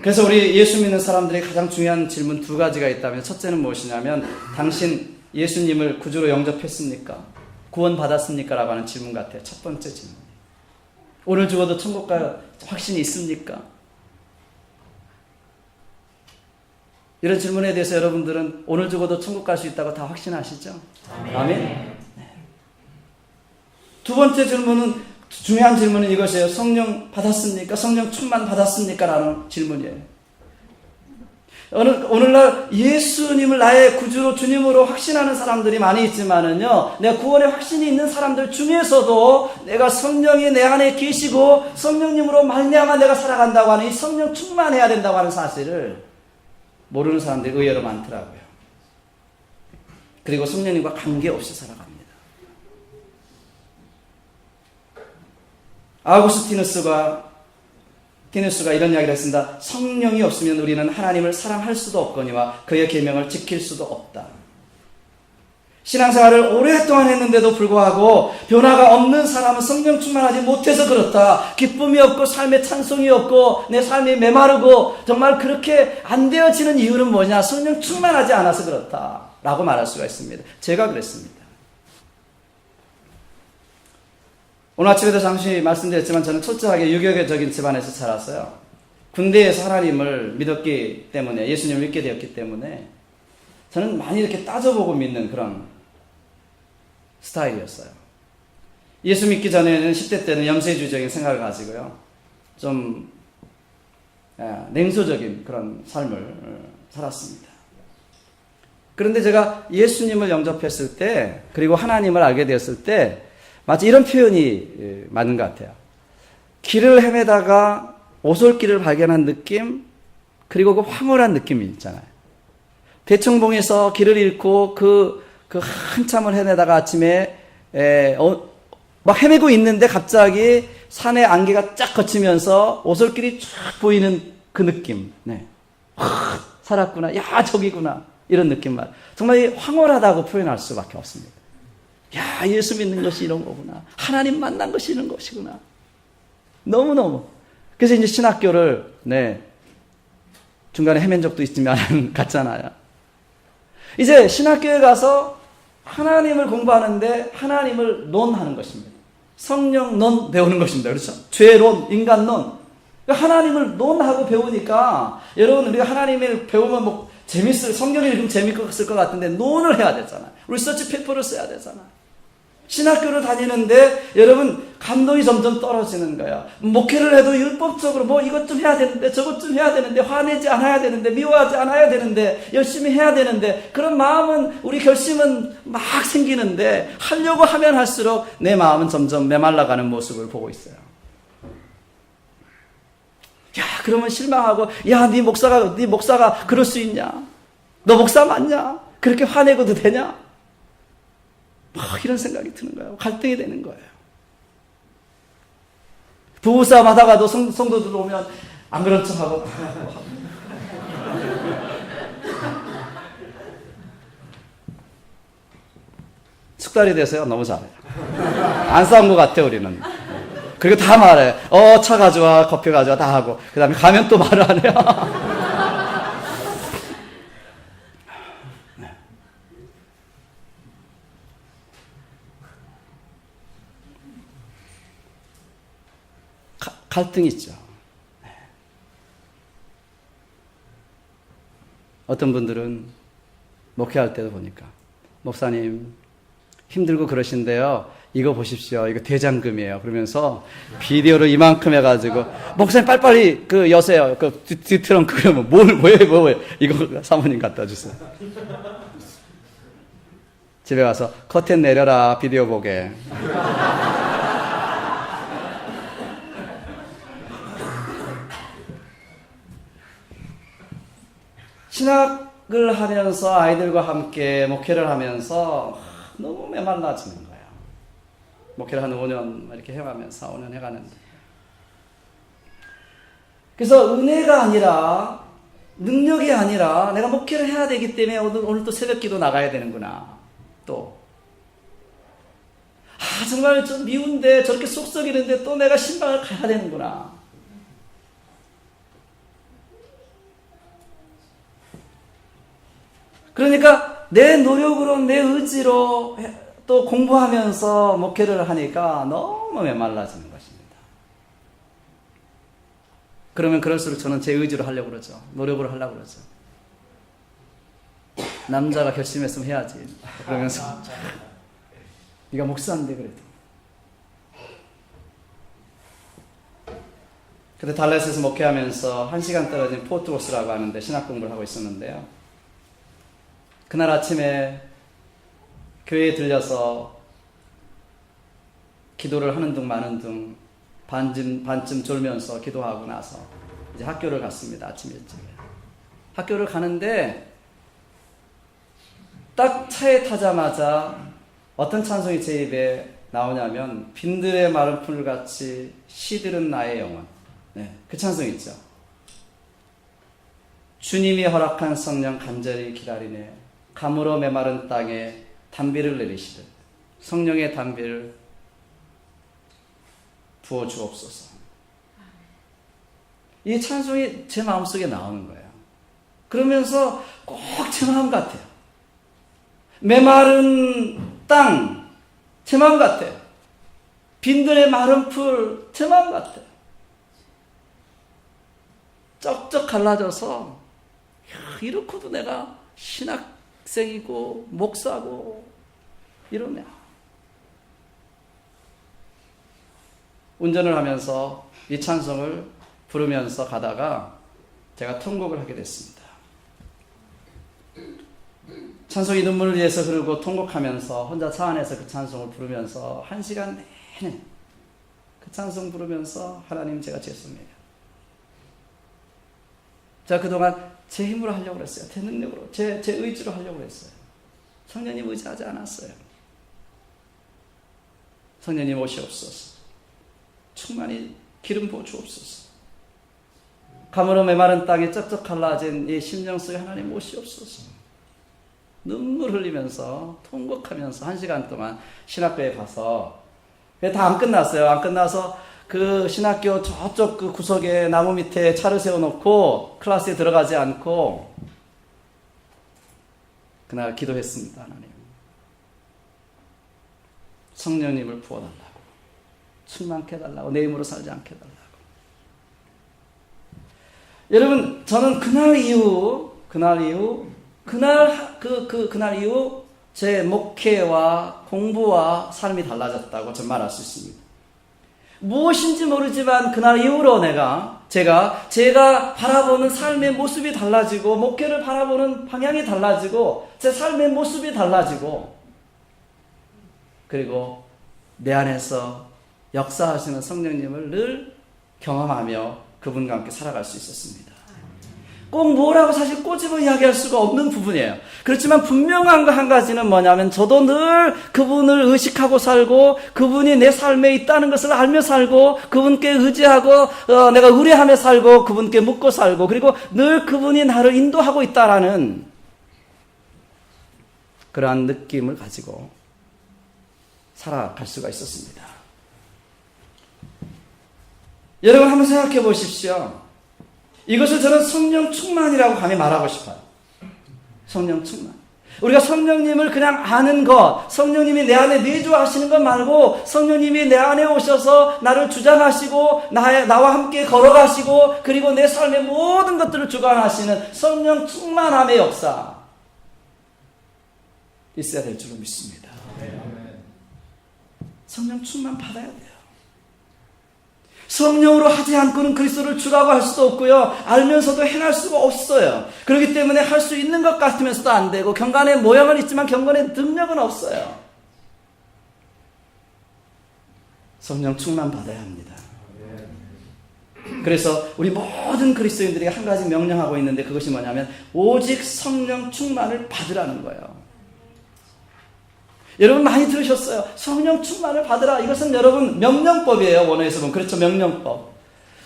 그래서 우리 예수 믿는 사람들이 가장 중요한 질문 두 가지가 있다면, 첫째는 무엇이냐면, 당신 예수님을 구주로 영접했습니까? 구원 받았습니까? 라고 하는 질문 같아요. 첫 번째 질문. 오늘 죽어도 천국 갈 확신이 있습니까? 이런 질문에 대해서 여러분들은 오늘 죽어도 천국 갈 수 있다고 다 확신하시죠? 아멘. 네. 두 번째 질문은, 중요한 질문은 이것이에요. 성령 받았습니까? 성령 충만 받았습니까? 라는 질문이에요. 오늘날 예수님을 나의 구주로 주님으로 확신하는 사람들이 많이 있지만은요, 내가 구원의 확신이 있는 사람들 중에서도 내가 성령이 내 안에 계시고 성령님으로 말미암아 내가 살아간다고 하는 이 성령 충만해야 된다고 하는 사실을 모르는 사람들이 의외로 많더라고요. 그리고 성령님과 관계없이 살아갑니다. 아우구스티누스가 이런 이야기를 했습니다. 성령이 없으면 우리는 하나님을 사랑할 수도 없거니와 그의 계명을 지킬 수도 없다. 신앙생활을 오랫동안 했는데도 불구하고 변화가 없는 사람은 성령 충만하지 못해서 그렇다. 기쁨이 없고 삶에 찬송이 없고 내 삶이 메마르고 정말 그렇게 안 되어지는 이유는 뭐냐? 성령 충만하지 않아서 그렇다 라고 말할 수가 있습니다. 제가 그랬습니다. 오늘 아침에도 잠시 말씀드렸지만 저는 철저하게 유교적인 집안에서 자랐어요. 군대에서 하나님을 믿었기 때문에, 예수님을 믿게 되었기 때문에 저는 많이 이렇게 따져보고 믿는 그런 스타일이었어요. 예수 믿기 전에는 10대 때는 염세주의적인 생각을 가지고요, 좀 냉소적인 그런 삶을 살았습니다. 그런데 제가 예수님을 영접했을 때, 그리고 하나님을 알게 되었을 때 마치 이런 표현이 맞는 것 같아요. 길을 헤매다가 오솔길을 발견한 느낌, 그리고 그 황홀한 느낌이 있잖아요. 대청봉에서 길을 잃고 그 한참을 헤매다가 아침에 막 헤매고 있는데 갑자기 산의 안개가 쫙 거치면서 오솔길이 쫙 보이는 그 느낌. 네. 살았구나. 야, 저기구나. 이런 느낌만. 정말 황홀하다고 표현할 수밖에 없습니다. 야, 예수 믿는 것이 이런 거구나. 하나님 만난 것이 이런 것이구나. 너무너무. 그래서 이제 신학교를, 중간에 헤맨 적도 있지만, 갔잖아요. 이제 신학교에 가서 하나님을 공부하는데 하나님을 논하는 것입니다. 성령 논 배우는 것입니다. 그렇죠? 죄론, 인간론. 하나님을 논하고 배우니까, 여러분, 우리가 하나님을 배우면 성경을 읽으면 재밌을 것 같은데, 논을 해야 되잖아요. 리서치 페이퍼를 써야 되잖아요. 신학교를 다니는데 여러분 감동이 점점 떨어지는 거야. 목회를 해도 율법적으로 이것 좀 해야 되는데 저것 좀 해야 되는데 화내지 않아야 되는데 미워하지 않아야 되는데 열심히 해야 되는데, 그런 마음은, 우리 결심은 막 생기는데 하려고 하면 할수록 내 마음은 점점 메말라가는 모습을 보고 있어요. 야, 그러면 실망하고, 야, 네 목사가 그럴 수 있냐? 너 목사 맞냐? 그렇게 화내고도 되냐? 이런 생각이 드는 거예요. 갈등이 되는 거예요. 부부싸움 하다가도 성도들 오면 안 그런 척하고 숙달이 돼서요. 너무 잘해요. 안 싸운 것 같아, 우리는. 그리고 다 말해. 차 가져와, 커피 가져와, 다 하고. 그 다음에 가면 또 말을 안 해요. 네. 갈등이 있죠. 네. 어떤 분들은 목회할 때도 보니까, 목사님, 힘들고 그러신데요. 이거 보십시오. 이거 대장금이에요. 그러면서 비디오를 이만큼 해가지고, 목사님 빨리빨리 여세요. 뒤트렁크 그러면 뭐예요? 이거 사모님 갖다 주세요. 집에 가서 커튼 내려라. 비디오 보게. 신학을 하면서 아이들과 함께 목회를 하면서 너무 메말라지는 거예요. 목회를 한 5년 이렇게 해가면서 4, 5년 해가는데. 그래서 은혜가 아니라, 능력이 아니라 내가 목회를 해야 되기 때문에 오늘 또 새벽 기도 나가야 되는구나. 또. 정말 좀 미운데 저렇게 속 썩이는데 또 내가 신방을 가야 되는구나. 그러니까 내 노력으로, 내 의지로 또 공부하면서 목회를 하니까 너무 메말라지는 것입니다. 그러면 그럴수록 저는 제 의지로 하려고 그러죠. 노력으로 하려고 그러죠. 남자가 결심했으면 해야지. 그러면서 네가 목사인데 그래도. 그때 달라스에서 목회하면서 1시간 떨어진 포트로스라고 하는데 신학 공부를 하고 있었는데요. 그날 아침에 교회에 들려서 기도를 하는 둥 마는 둥 반쯤 졸면서 기도하고 나서 이제 학교를 갔습니다. 아침 일찍에. 학교를 가는데 딱 차에 타자마자 어떤 찬송이 제 입에 나오냐면 빈들의 마른 풀같이 시들은 나의 영혼. 네, 그 찬송 있죠. 주님이 허락한 성령 간절히 기다리네. 감으로 메마른 땅에 단비를 내리시듯 성령의 단비를 부어 주옵소서. 이 찬송이 제 마음속에 나오는 거예요. 그러면서 꼭 제 마음 같아요. 메마른 땅, 제 마음 같아요. 빈들의 마른 풀, 제 마음 같아요. 쩍쩍 갈라져서 이렇게도 내가 신학생이고 목사고 이러냐. 운전을 하면서 이 찬송을 부르면서 가다가 제가 통곡을 하게 됐습니다. 찬송이 눈물을 위해서 흐르고 통곡하면서 혼자 차 안에서 그 찬송을 부르면서 1시간 내내 그 찬송 부르면서 하나님 제가 죄송해요. 제가 그동안 제 힘으로 하려고 했어요. 제 능력으로, 제 의지로 하려고 했어요. 성령님 의지하지 않았어요. 성령님 오시옵소서. 충만히 기름 부어 주옵소서. 감으로 메마른 땅에 쩍쩍 갈라진 이 심령 속에 하나님 오시옵소서. 눈물 흘리면서 통곡하면서 1시간 동안 신학교에 가서 다 안 끝났어요. 안 끝나서 그 신학교 저쪽 그 구석에 나무 밑에 차를 세워놓고 클래스에 들어가지 않고 그날 기도했습니다. 하나님, 성령님을 부어달라고, 충만케 해달라고, 내 힘으로 살지 않게 해달라고. 여러분, 저는 그날 이후 제 목회와 공부와 삶이 달라졌다고 저는 말할 수 있습니다. 무엇인지 모르지만 그날 이후로 제가 바라보는 삶의 모습이 달라지고, 목회를 바라보는 방향이 달라지고, 제 삶의 모습이 달라지고, 그리고 내 안에서 역사하시는 성령님을 늘 경험하며 그분과 함께 살아갈 수 있었습니다. 꼭 뭐라고 사실 꼬집어 이야기할 수가 없는 부분이에요. 그렇지만 분명한 거 한 가지는 뭐냐면, 저도 늘 그분을 의식하고 살고, 그분이 내 삶에 있다는 것을 알며 살고, 그분께 의지하고, 내가 의뢰하며 살고, 그분께 묻고 살고, 그리고 늘 그분이 나를 인도하고 있다라는 그러한 느낌을 가지고 살아갈 수가 있었습니다. 여러분 한번 생각해 보십시오. 이것을 저는 성령 충만이라고 감히 말하고 싶어요. 성령 충만. 우리가 성령님을 그냥 아는 것, 성령님이 내 안에 내주하시는 것 말고 성령님이 내 안에 오셔서 나를 주장하시고 나와 함께 걸어가시고 그리고 내 삶의 모든 것들을 주관하시는 성령 충만함의 역사 있어야 될 줄로 믿습니다. 성령 충만 받아야 돼요. 성령으로 하지 않고는 그리스도를 주라고 할 수도 없고요. 알면서도 행할 수가 없어요. 그렇기 때문에 할 수 있는 것 같으면서도 안 되고 경건의 모양은 있지만 경건의 능력은 없어요. 성령 충만 받아야 합니다. 그래서 우리 모든 그리스도인들이 한 가지 명령하고 있는데 그것이 뭐냐면 오직 성령 충만을 받으라는 거예요. 여러분 많이 들으셨어요. 성령 충만을 받으라. 이것은 여러분 명령법이에요. 원어에서 보면. 그렇죠. 명령법.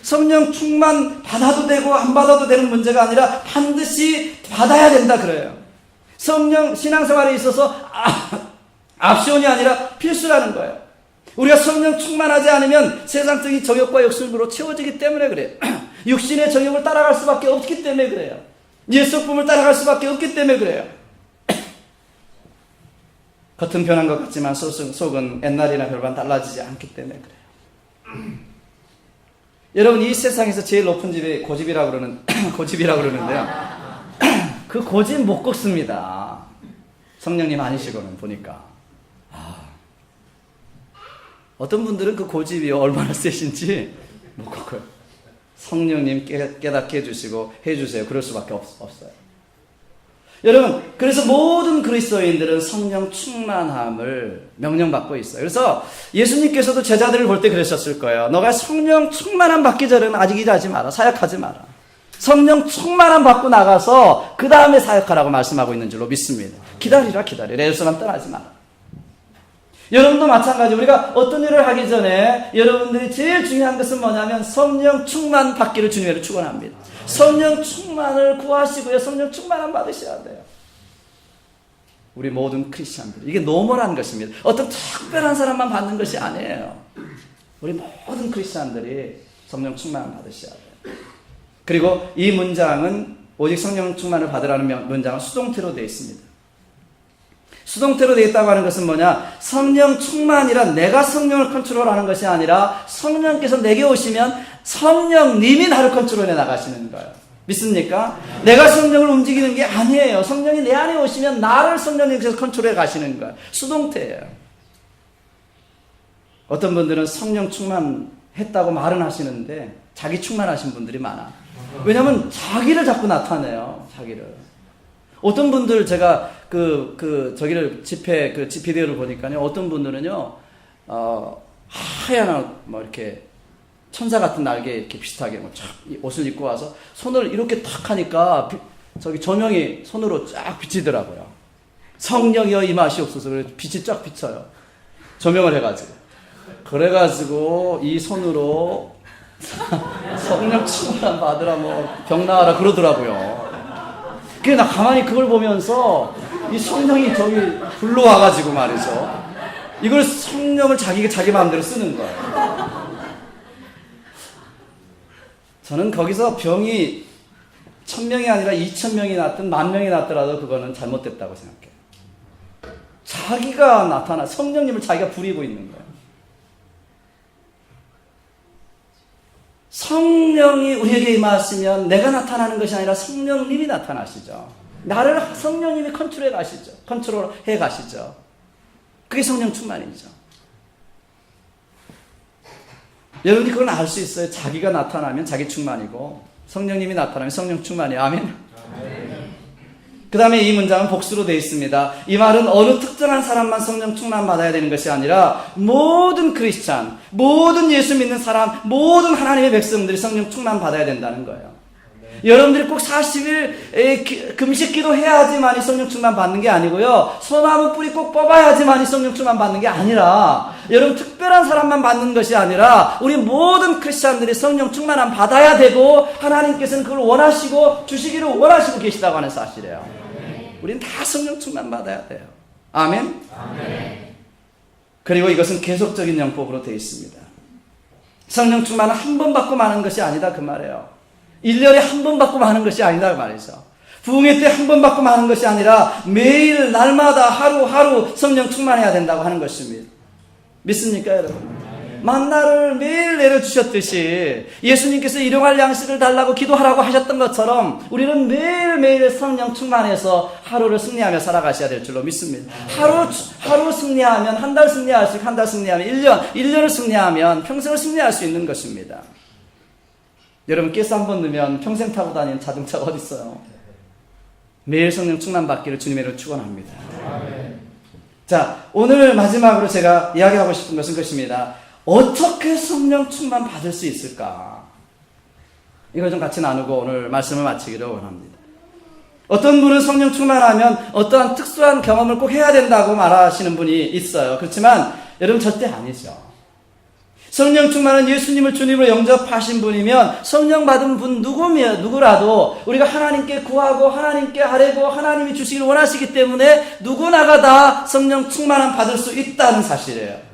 성령 충만 받아도 되고 안 받아도 되는 문제가 아니라 반드시 받아야 된다 그래요. 성령 신앙생활에 있어서 옵션이 아니라 필수라는 거예요. 우리가 성령 충만하지 않으면 세상적인 정욕과 욕심으로 채워지기 때문에 그래요. 육신의 정욕을 따라갈 수밖에 없기 때문에 그래요. 예수품을 따라갈 수밖에 없기 때문에 그래요. 겉은 변한 것 같지만 속은 옛날이나 별반 달라지지 않기 때문에 그래요. 여러분 이 세상에서 제일 높은 집이 고집이라고 그러는데요. 그 고집 못 꺾습니다. 성령님 아니시고는 보니까. 어떤 분들은 그 고집이 얼마나 세신지 못 꺾어요. 성령님 깨닫게 해주시고 해주세요. 그럴 수밖에 없어요. 여러분 그래서 모든 그리스도인들은 성령 충만함을 명령받고 있어요. 그래서 예수님께서도 제자들을 볼 때 그러셨을 거예요. 너가 성령 충만함 받기 전에는 아직 일하지 마라. 사역하지 마라. 성령 충만함 받고 나가서 그 다음에 사역하라고 말씀하고 있는 줄로 믿습니다. 기다리라. 예루살렘 떠나지 마라. 여러분도 마찬가지. 우리가 어떤 일을 하기 전에 여러분들이 제일 중요한 것은 뭐냐면 성령 충만 받기를 주님으로 축원합니다. 성령 충만을 구하시고요. 성령 충만함 받으셔야 돼요. 우리 모든 크리스찬들. 이게 노멀한 것입니다. 어떤 특별한 사람만 받는 것이 아니에요. 우리 모든 크리스찬들이 성령 충만을 받으셔야 돼요. 그리고 이 문장은 오직 성령 충만을 받으라는 문장은 수동태로 되어 있습니다. 수동태로 되어 있다고 하는 것은 뭐냐? 성령 충만이란 내가 성령을 컨트롤하는 것이 아니라 성령께서 내게 오시면 성령님이 나를 컨트롤해 나가시는 거예요. 믿습니까? 내가 성령을 움직이는 게 아니에요. 성령이 내 안에 오시면 나를 성령님께서 컨트롤해 가시는 거예요. 수동태예요. 어떤 분들은 성령 충만했다고 말은 하시는데 자기 충만하신 분들이 많아. 왜냐하면 자기를 자꾸 나타내요. 자기를. 어떤 분들 제가 저기를 집회 비디오를 보니까요. 어떤 분들은요, 하얀 이렇게 천사 같은 날개 이렇게 비슷하게 옷을 입고 와서 손을 이렇게 탁 하니까 저기 조명이 손으로 쫙 비치더라고요. 성령이여 임하시옵소서. 그래서 빛이 쫙 비쳐요. 조명을 해가지고. 그래가지고 이 손으로 성령 충만 받으라 병 나아라 그러더라고요. 그래 나 가만히 그걸 보면서 이 성령이 저기 불러와가지고 말이죠. 이걸 성령을 자기 마음대로 쓰는 거예요. 저는 거기서 병이 1000명이 아니라 2000명이 났든 10,000명이 났더라도 그거는 잘못됐다고 생각해요. 자기가 나타나 성령님을 자기가 부리고 있는 거예요. 성령이 우리에게 임하시면 내가 나타나는 것이 아니라 성령님이 나타나시죠. 나를 성령님이 컨트롤해 가시죠. 그게 성령 충만이죠. 여러분이 그걸 알 수 있어요. 자기가 나타나면 자기 충만이고 성령님이 나타나면 성령 충만이에요. 아멘. 그 다음에 이 문장은 복수로 되어 있습니다. 이 말은 어느 특정한 사람만 성령 충만 받아야 되는 것이 아니라 모든 크리스찬, 모든 예수 믿는 사람, 모든 하나님의 백성들이 성령 충만 받아야 된다는 거예요. 여러분들이 꼭 40일 금식 기도해야지만이 성령 충만 받는 게 아니고요. 소나무 뿌리 꼭 뽑아야지만이 성령 충만 받는 게 아니라 여러분 특별한 사람만 받는 것이 아니라 우리 모든 크리스찬들이 성령 충만함 받아야 되고 하나님께서는 그걸 원하시고 주시기를 원하시고 계시다고 하는 사실이에요. 우리는 다 성령 충만 받아야 돼요. 아멘? 아멘. 그리고 이것은 계속적인 영법으로 되어 있습니다. 성령 충만은 한 번 받고 마는 것이 아니다 그 말이에요. 1년에 한 번 받고 마는 것이 아니다 그 말이죠. 부흥회 때 한 번 받고 마는 것이 아니라 매일 날마다 하루하루 성령 충만해야 된다고 하는 것입니다. 믿습니까 여러분? 만나를 매일 내려주셨듯이 예수님께서 일용할 양식을 달라고 기도하라고 하셨던 것처럼 우리는 매일매일 성령 충만해서 하루를 승리하며 살아가셔야 될 줄로 믿습니다. 하루 승리하면 한 달 승리할 수 있고 한 달 승리하면 1년을 승리하면 평생을 승리할 수 있는 것입니다. 여러분 가스 한 번 넣으면 평생 타고 다니는 자동차가 어디 있어요? 매일 성령 충만 받기를 주님의 이름으로 축원합니다. 자, 오늘 마지막으로 제가 이야기하고 싶은 것은 것입니다. 어떻게 성령 충만 받을 수 있을까? 이걸 좀 같이 나누고 오늘 말씀을 마치기를 원합니다. 어떤 분은 성령 충만하면 어떠한 특수한 경험을 꼭 해야 된다고 말하시는 분이 있어요. 그렇지만 여러분 절대 아니죠. 성령 충만은 예수님을 주님으로 영접하신 분이면 성령 받은 분 누구라도 우리가 하나님께 구하고 하나님께 아뢰고 하나님이 주시길 원하시기 때문에 누구나가 다 성령 충만함 받을 수 있다는 사실이에요.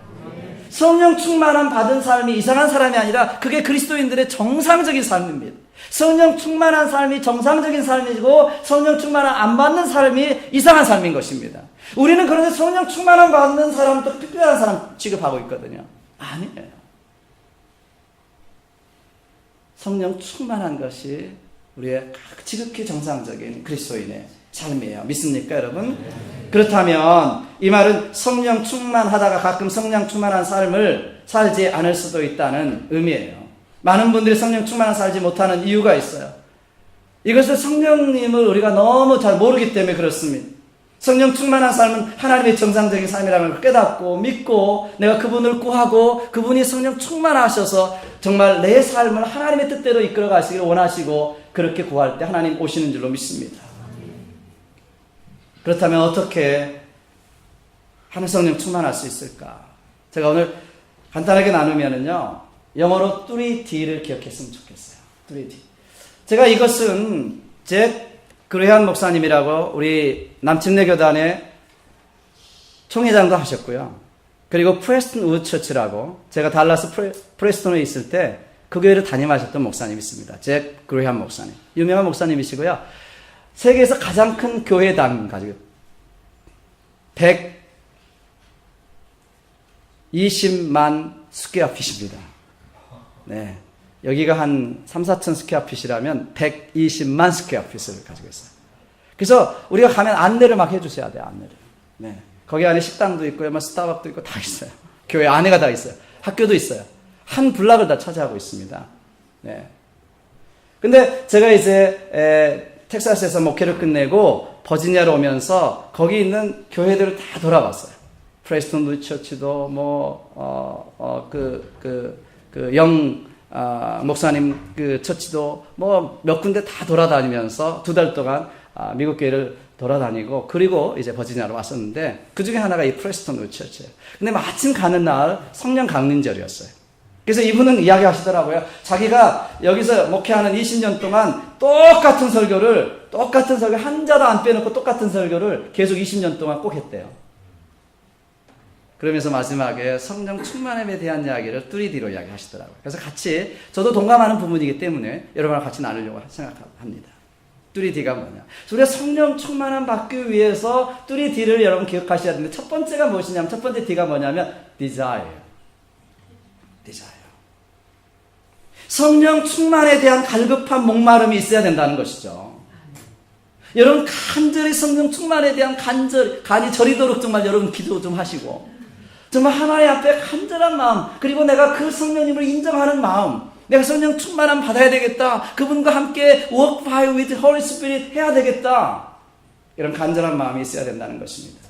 성령 충만함 받은 삶이 이상한 사람이 아니라 그게 그리스도인들의 정상적인 삶입니다. 성령 충만한 삶이 정상적인 삶이고 성령 충만함 안 받는 삶이 이상한 삶인 것입니다. 우리는 그런데 성령 충만함 받는 사람도 특별한 사람 취급하고 있거든요. 아니에요. 성령 충만한 것이 우리의 지극히 정상적인 그리스도인의 삶이에요. 믿습니까 여러분? 그렇다면 이 말은 성령 충만하다가 가끔 성령 충만한 삶을 살지 않을 수도 있다는 의미예요. 많은 분들이 성령 충만한 살지 못하는 이유가 있어요. 이것을 성령님을 우리가 너무 잘 모르기 때문에 그렇습니다. 성령 충만한 삶은 하나님의 정상적인 삶이라는 걸 깨닫고 믿고 내가 그분을 구하고 그분이 성령 충만하셔서 정말 내 삶을 하나님의 뜻대로 이끌어 가시기를 원하시고 그렇게 구할 때 하나님 오시는 줄로 믿습니다. 그렇다면 어떻게 하늘 성령 충만할 수 있을까? 제가 오늘 간단하게 나누면은요, 영어로 3D를 기억했으면 좋겠어요. 3D. 제가 이것은 잭 그레한 목사님이라고 우리 남침내 교단의 총회장도 하셨고요. 그리고 프레스턴 우드 처치라고 제가 달라스 프레스턴에 있을 때 그 교회를 담임하셨던 목사님이 있습니다. 잭 그레한 목사님. 유명한 목사님이시고요. 세계에서 가장 큰 교회당 가지고 120만 스퀘어핏입니다. 네. 여기가 한 3, 4천 스퀘어핏이라면 120만 스퀘어핏을 가지고 있어요. 그래서 우리가 가면 안내를 막 해주셔야 돼요. 안내를. 네. 거기 안에 식당도 있고요. 뭐 스타벅도 있고 다 있어요. 교회 안에가 다 있어요. 학교도 있어요. 한 블락을 다 차지하고 있습니다. 네. 근데 제가 이제 텍사스에서 목회를 끝내고 버지니아로 오면서 거기 있는 교회들을 다 돌아봤어요. 프레스턴 우드 처치도 목사님 그 처치도 뭐 몇 군데 다 돌아다니면서 2달 동안 미국 교회를 돌아다니고 그리고 이제 버지니아로 왔었는데 그 중에 하나가 이 프레스턴 우드 처치예요. 근데 마침 가는 날 성령 강림절이었어요. 그래서 이분은 이야기하시더라고요. 자기가 여기서 목회하는 20년 동안 똑같은 설교를 한 자도 안 빼놓고 똑같은 설교를 계속 20년 동안 꼭 했대요. 그러면서 마지막에 성령 충만함에 대한 이야기를 3D로 이야기하시더라고요. 그래서 같이 저도 동감하는 부분이기 때문에 여러분과 같이 나누려고 생각합니다. 3D가 뭐냐? 우리가 성령 충만함 받기 위해서 3D를 여러분 기억하셔야 되는데 첫 번째가 무엇이냐면 첫 번째 D가 뭐냐면 desire. 성령 충만에 대한 갈급한 목마름이 있어야 된다는 것이죠. 여러분 간절히 성령 충만에 대한 간이 저리도록 정말 여러분 기도 좀 하시고 정말 하나님 앞에 간절한 마음 그리고 내가 그 성령님을 인정하는 마음 내가 성령 충만함 받아야 되겠다. 그분과 함께 walk by with Holy Spirit 해야 되겠다. 이런 간절한 마음이 있어야 된다는 것입니다.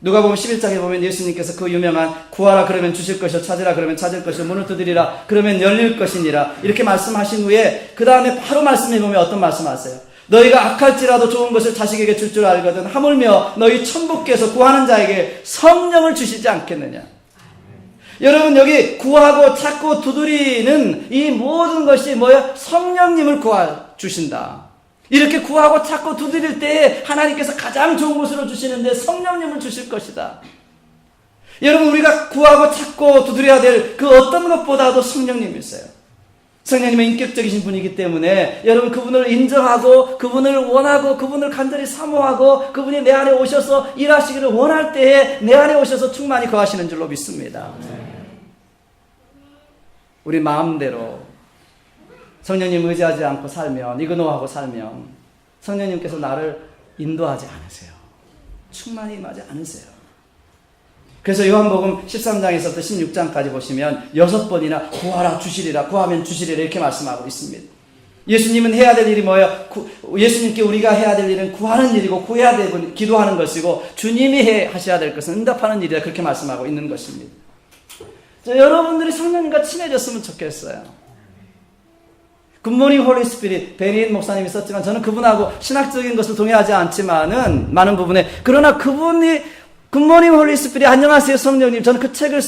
누가복음 11장에 보면 예수님께서 그 유명한 구하라 그러면 주실 것이요 찾으라 그러면 찾을 것이요 문을 두드리라 그러면 열릴 것이니라 이렇게 말씀하신 후에 그 다음에 바로 말씀해 보면 어떤 말씀하세요? 너희가 악할지라도 좋은 것을 자식에게 줄 줄 알거든 하물며 너희 천부께서 구하는 자에게 성령을 주시지 않겠느냐. 여러분 여기 구하고 찾고 두드리는 이 모든 것이 뭐예요? 성령님을 주신다. 이렇게 구하고 찾고 두드릴 때 하나님께서 가장 좋은 것으로 주시는데 성령님을 주실 것이다. 여러분, 우리가 구하고 찾고 두드려야 될 그 어떤 것보다도 성령님이세요. 성령님은 인격적이신 분이기 때문에 여러분, 그분을 인정하고 그분을 원하고 그분을 간절히 사모하고 그분이 내 안에 오셔서 일하시기를 원할 때에 내 안에 오셔서 충만히 거하시는 줄로 믿습니다. 우리 마음대로 성령님 의지하지 않고 살면, 이그노하고 살면 성령님께서 나를 인도하지 않으세요. 충만히 임하지 않으세요. 그래서 요한복음 13장에서부터 16장까지 보시면 6번이나 구하라 주시리라, 구하면 주시리라 이렇게 말씀하고 있습니다. 예수님은 해야 될 일이 뭐예요? 예수님께 우리가 해야 될 일은 구하는 일이고 구해야 되고 기도하는 것이고, 주님이 하셔야 될 것은 응답하는 일이다, 그렇게 말씀하고 있는 것입니다. 여러분들이 성령님과 친해졌으면 좋겠어요. 굿모닝 홀리 스피릿, 베니인 목사님이 썼지만 저는 그분하고 신학적인 것을 동의하지 않지만은 많은 부분에, 그러나 그분이 굿모닝 홀리 스피릿, 안녕하세요 성령님, 저는 그 책을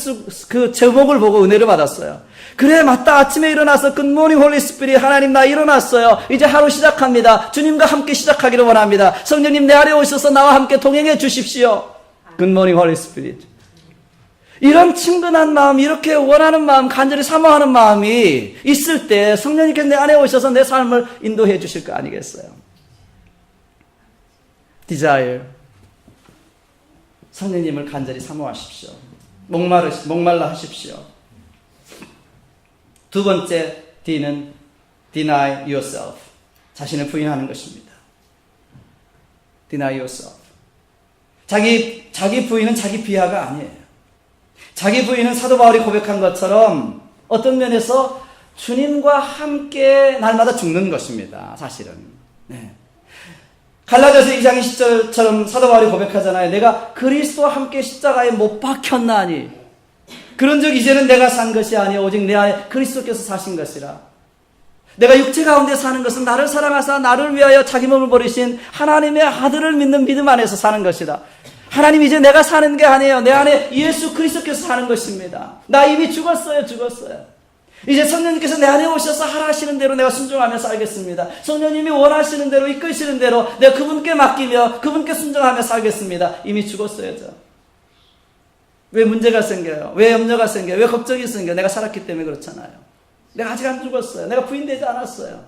그 제목을 보고 은혜를 받았어요. 그래, 맞다. 아침에 일어나서 굿모닝 홀리 스피릿, 하나님 나 일어났어요. 이제 하루 시작합니다. 주님과 함께 시작하기를 원합니다. 성령님 내 안에 오셔서 나와 함께 동행해 주십시오. 굿모닝 홀리 스피릿. 이런 친근한 마음, 이렇게 원하는 마음, 간절히 사모하는 마음이 있을 때 성령님께서 내 안에 오셔서 내 삶을 인도해 주실 거 아니겠어요? Desire. 성령님을 간절히 사모하십시오. 목말라 하십시오. 두 번째 D는 Deny yourself. 자신을 부인하는 것입니다. Deny yourself. 자기 부인은 자기 비하가 아니에요. 자기 부인은 사도 바울이 고백한 것처럼 어떤 면에서 주님과 함께 날마다 죽는 것입니다. 사실은. 네. 갈라디아서 2장 20절처럼 사도 바울이 고백하잖아요. 내가 그리스도와 함께 십자가에 못 박혔나니 그런즉 이제는 내가 산 것이 아니요 오직 내 안에 그리스도께서 사신 것이라. 내가 육체 가운데 사는 것은 나를 사랑하사 나를 위하여 자기 몸을 버리신 하나님의 아들을 믿는 믿음 안에서 사는 것이다. 하나님, 이제 내가 사는 게 아니에요. 내 안에 예수 그리스도께서 사는 것입니다. 나 이미 죽었어요. 이제 성령님께서 내 안에 오셔서 하라 하시는 대로 내가 순종하며 살겠습니다. 성령님이 원하시는 대로, 이끄시는 대로 내가 그분께 맡기며 그분께 순종하며 살겠습니다. 이미 죽었어요. 저. 왜 문제가 생겨요? 왜 염려가 생겨요? 왜 걱정이 생겨요? 내가 살았기 때문에 그렇잖아요. 내가 아직 안 죽었어요. 내가 부인되지 않았어요.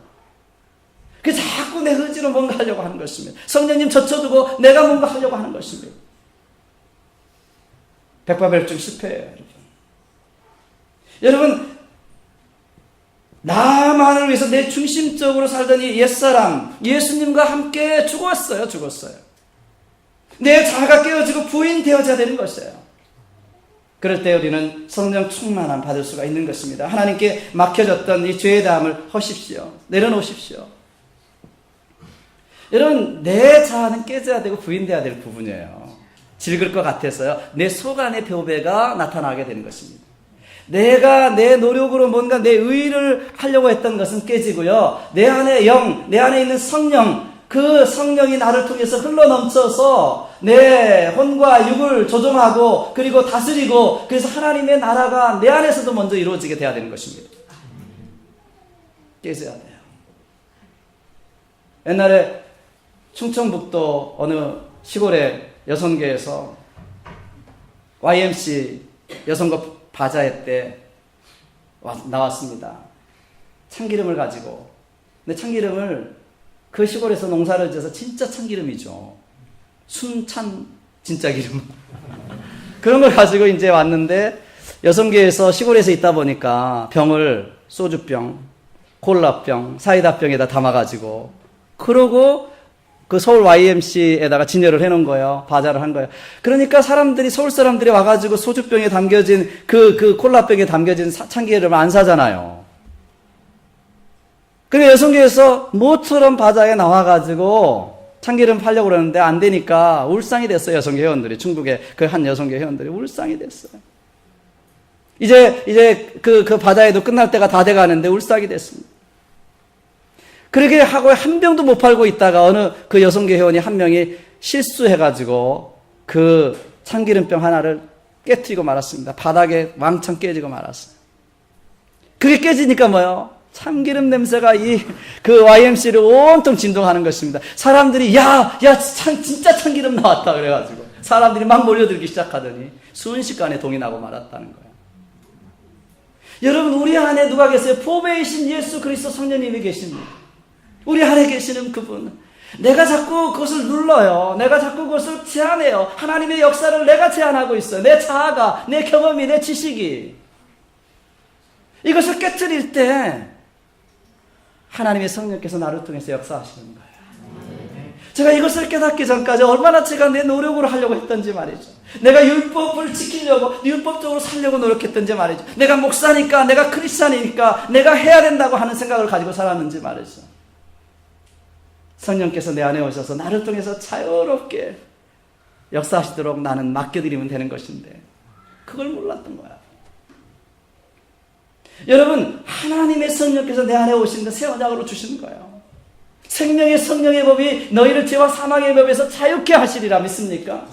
그래서 자꾸 내 의지로 뭔가 하려고 하는 것입니다. 성령님 젖혀두고 내가 뭔가 하려고 하는 것입니다. 백발백중 실패예요, 여러분. 나만을 위해서 내 중심적으로 살던 이 옛사람, 예수님과 함께 죽었어요. 내 자아가 깨어지고 부인되어져야 되는 것이에요. 그럴 때 우리는 성령 충만함 받을 수가 있는 것입니다. 하나님께 막혀졌던 이 죄의 담을 허십시오. 내려놓으십시오. 여러분, 내 자아는 깨져야 되고 부인돼야 될 부분이에요. 질글 것 같아서요. 내 속 안의 교배가 나타나게 되는 것입니다. 내가 내 노력으로 뭔가 내 의의를 하려고 했던 것은 깨지고요. 내 안에 영, 내 안에 있는 성령, 그 성령이 나를 통해서 흘러넘쳐서 내 혼과 육을 조종하고 그리고 다스리고, 그래서 하나님의 나라가 내 안에서도 먼저 이루어지게 돼야 되는 것입니다. 깨져야 돼요. 옛날에 충청북도 어느 시골의 여성계에서 YMC 여성과 바자회 때 나왔습니다. 참기름을 가지고. 근데 참기름을 그 시골에서 농사를 지어서 진짜 참기름이죠. 순찬 진짜 기름. 그런 걸 가지고 이제 왔는데, 여성계에서 시골에서 있다 보니까 병을 소주병, 콜라병, 사이다병에다 담아가지고, 그러고 그 서울 YMC에다가 진열을 해놓은 거예요. 바자를 한 거예요. 그러니까 사람들이, 서울 사람들이 와가지고 소주병에 담겨진 그 콜라병에 담겨진 참기름을 안 사잖아요. 근데 여성계에서 모처럼 바자에 나와가지고 참기름 팔려고 그러는데 안 되니까 울상이 됐어요. 여성계 회원들이. 충북의 그 한 여성계 회원들이 울상이 됐어요. 이제 그 바자회도 끝날 때가 다 돼가는데 울상이 됐습니다. 그렇게 하고 한 병도 못 팔고 있다가 어느 그 여성계 회원이 한 명이 실수해가지고 그 참기름병 하나를 깨트리고 말았습니다. 바닥에 왕창 깨지고 말았어요. 그게 깨지니까 뭐요? 참기름 냄새가 그 YMC를 온통 진동하는 것입니다. 사람들이 진짜 참기름 나왔다 그래가지고 사람들이 막 몰려들기 시작하더니 순식간에 동이 나고 말았다는 거예요. 여러분, 우리 안에 누가 계세요? 보배이신 예수 그리스도 성령님이 계십니다. 우리 안에 계시는 그분. 내가 자꾸 그것을 눌러요. 내가 자꾸 그것을 제한해요. 하나님의 역사를 내가 제한하고 있어요. 내 자아가, 내 경험이, 내 지식이. 이것을 깨트릴 때 하나님의 성령께서 나를 통해서 역사하시는 거예요. 제가 이것을 깨닫기 전까지 얼마나 제가 내 노력으로 하려고 했던지 말이죠. 내가 율법을 지키려고, 율법적으로 살려고 노력했던지 말이죠. 내가 목사니까, 내가 크리스찬이니까, 내가 해야 된다고 하는 생각을 가지고 살았는지 말이죠. 성령께서 내 안에 오셔서 나를 통해서 자유롭게 역사하시도록 나는 맡겨드리면 되는 것인데 그걸 몰랐던 거야. 여러분, 하나님의 성령께서 내 안에 오시는 새 언약으로 주시는 거예요. 생명의 성령의 법이 너희를 죄와 사망의 법에서 자유케 하시리라. 믿습니까?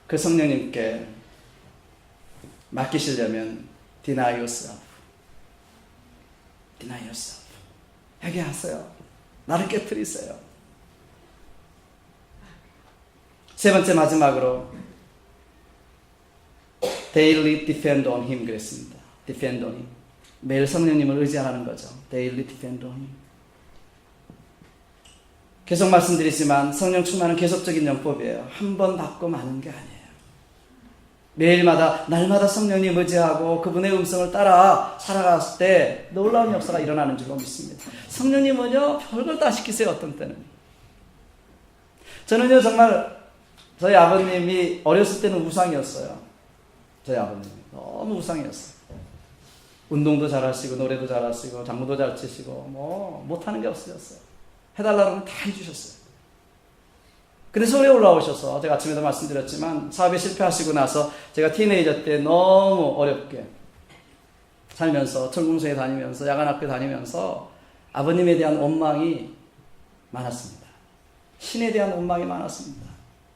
그 성령님께 맡기시려면 deny yourself. deny yourself. 회개하세요. 나를 깨트리세요. 세 번째, 마지막으로 daily depend on him 그랬습니다. depend on him. 매일 성령님을 의지하라는 거죠. daily depend on him. 계속 말씀드리지만 성령 충만은 계속적인 영법이에요. 한 번 받고 마는 게 아니에요. 매일마다 날마다 성령님 의지하고 그분의 음성을 따라 살아갔을 때 놀라운 역사가 일어나는 줄로 믿습니다. 성령님은요, 별걸 다 시키세요. 어떤 때는. 저는요, 정말 저희 아버님이 어렸을 때는 우상이었어요. 저희 아버님이 너무 우상이었어요. 운동도 잘하시고 노래도 잘하시고 장구도 잘 치시고 뭐 못하는 게 없으셨어요. 해달라고 하면 다 해주셨어요. 근데 서울에 올라오셔서 제가 아침에도 말씀드렸지만 사업에 실패하시고 나서 제가 티네이저 때 너무 어렵게 살면서 철공소에 다니면서 야간학교 다니면서 아버님에 대한 원망이 많았습니다. 신에 대한 원망이 많았습니다.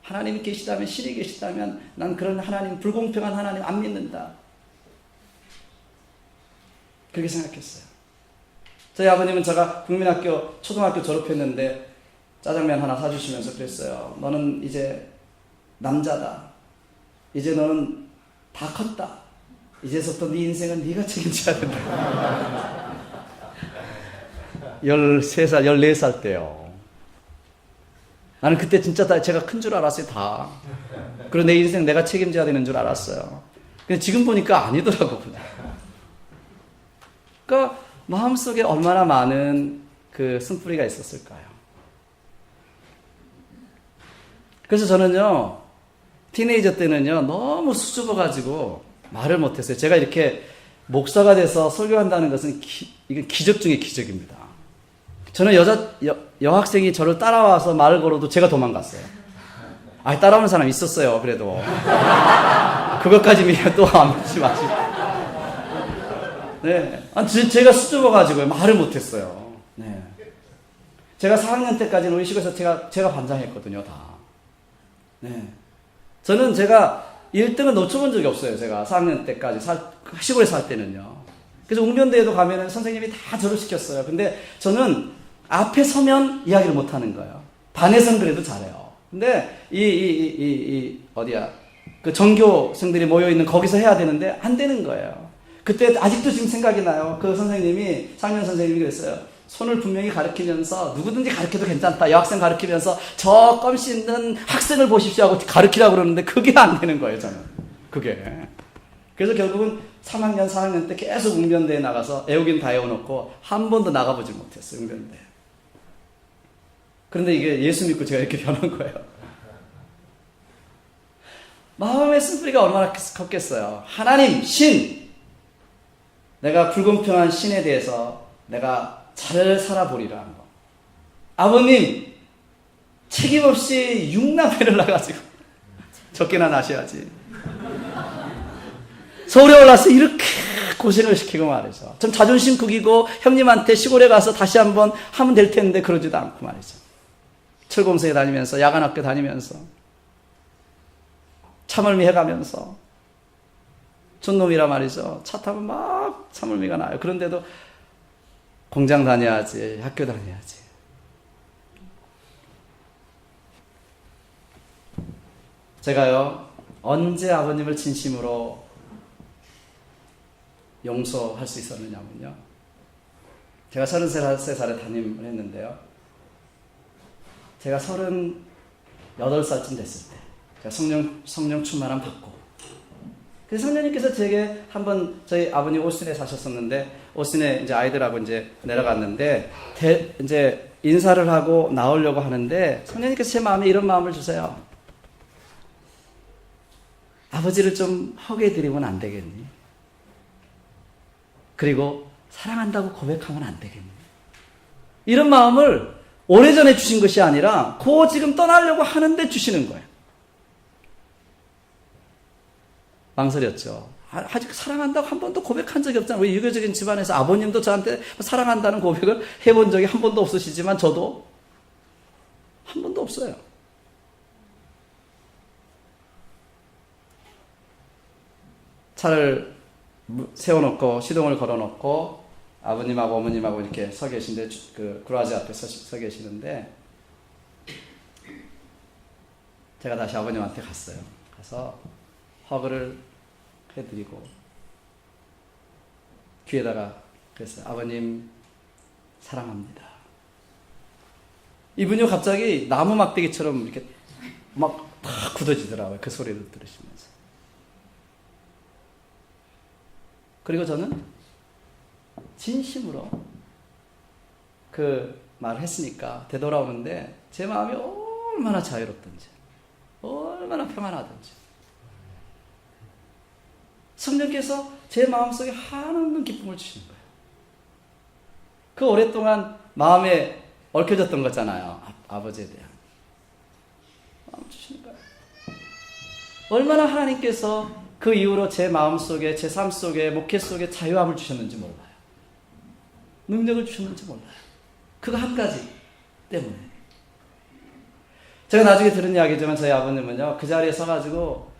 하나님이 계시다면, 신이 계시다면 난 그런 하나님, 불공평한 하나님 안 믿는다. 그렇게 생각했어요. 저희 아버님은 제가 국민학교, 초등학교 졸업했는데 짜장면 하나 사주시면서 그랬어요. 너는 이제 남자다. 이제 너는 다 컸다. 이제부터 네 인생은 네가 책임져야 된다. 13살, 14살 때요. 나는 그때 진짜 제가 큰 줄 알았어요, 다. 그리고 내 인생 내가 책임져야 되는 줄 알았어요. 근데 지금 보니까 아니더라고요. 그러니까 마음속에 얼마나 많은 그 쓴뿌리가 있었을까요? 그래서 저는요, 티네이저 때는요, 너무 수줍어가지고 말을 못했어요. 제가 이렇게 목사가 돼서 설교한다는 것은 이건 기적 중의 기적입니다. 저는 여학생이 저를 따라와서 말을 걸어도 제가 도망갔어요. 따라오는 사람 있었어요, 그래도. 그것까지 미련 또 안 믿지 마시고. 네. 제가 수줍어가지고 말을 못했어요. 네. 제가 4학년 때까지는 우리 시골에서 제가 반장했거든요, 다. 네. 저는 제가 1등을 놓쳐본 적이 없어요, 제가 4학년 때까지. 시골에 살 때는요. 그래서 웅변대회도 가면은 선생님이 다 저를 시켰어요. 근데 저는 앞에 서면 이야기를 못 하는 거예요. 반에선 그래도 잘해요. 근데 그 전교생들이 모여있는 거기서 해야 되는데 안 되는 거예요. 그때 아직도 지금 생각이 나요. 그 선생님이, 4학년 선생님이 그랬어요. 손을 분명히 가르치면서 누구든지 가르쳐도 괜찮다. 여학생 가르치면서 저 껌 씹는 학생을 보십시오 하고 가르치라고 그러는데 그게 안 되는 거예요, 저는. 그게. 그래서 결국은 3학년, 4학년 때 계속 웅변대에 나가서 애우긴 다 애워놓고 한 번도 나가보질 못했어요, 웅변대. 그런데 이게 예수 믿고 제가 이렇게 변한 거예요. 마음의 쓴뿌리가 얼마나 컸겠어요. 하나님, 신! 내가 불공평한 신에 대해서 내가 잘 살아보리라 하는 거. 아버님, 책임 없이 6남매를 낳아가지고 적게나 나셔야지. 서울에 올라서 이렇게 고생을 시키고 말이죠. 좀 자존심 구기고 형님한테 시골에 가서 다시 한번 하면 될 텐데 그러지도 않고 말이죠. 철공소에 다니면서, 야간학교 다니면서, 참을미 해가면서, 촌놈이라 말이죠. 차 타면 막 참을미가 나요. 그런데도 공장 다녀야지, 학교 다녀야지. 제가요, 언제 아버님을 진심으로 용서할 수 있었느냐면요. 제가 33살에 담임을 했는데요. 제가 38살쯤 됐을 때, 제가 성령 충만함 받고, 그래서 성령님께서 제게 한번 저희 아버님 오스틴에 사셨었는데, 오스틴에 이제 아이들하고 이제 내려갔는데, 이제 인사를 하고 나오려고 하는데, 성령님께서 제 마음에 이런 마음을 주세요. 아버지를 좀 허게해드리면 안 되겠니? 그리고 사랑한다고 고백하면 안 되겠니? 이런 마음을 오래전에 주신 것이 아니라 지금 떠나려고 하는데 주시는 거예요. 망설였죠. 아직 사랑한다고 한 번도 고백한 적이 없잖아요. 우리 유교적인 집안에서 아버님도 저한테 사랑한다는 고백을 해본 적이 한 번도 없으시지만 저도 한 번도 없어요. 차를 세워놓고 시동을 걸어놓고 아버님하고 어머님하고 이렇게 서 계신데 그 그라지 앞에 서 계시는데 제가 다시 아버님한테 갔어요. 가서 허그를 해드리고 귀에다가 그랬어요. 아버님 사랑합니다. 이분이 갑자기 나무 막대기처럼 이렇게 막 다 굳어지더라고요. 그 소리를 들으시면서. 그리고 저는 진심으로 그 말을 했으니까 되돌아오는데 제 마음이 얼마나 자유롭던지 얼마나 평안하던지 성령께서 제 마음속에 한없는 기쁨을 주시는 거예요. 그 오랫동안 마음에 얽혀졌던 거잖아요. 아버지에 대한 마음 주시는 거예요. 얼마나 하나님께서 그 이후로 제 마음속에 제 삶 속에 목회 속에 자유함을 주셨는지 몰라요. 능력을 주셨는지 몰라요. 그거 한 가지 때문에. 제가 나중에 들은 이야기지만 저희 아버님은요, 그 자리에 서가지고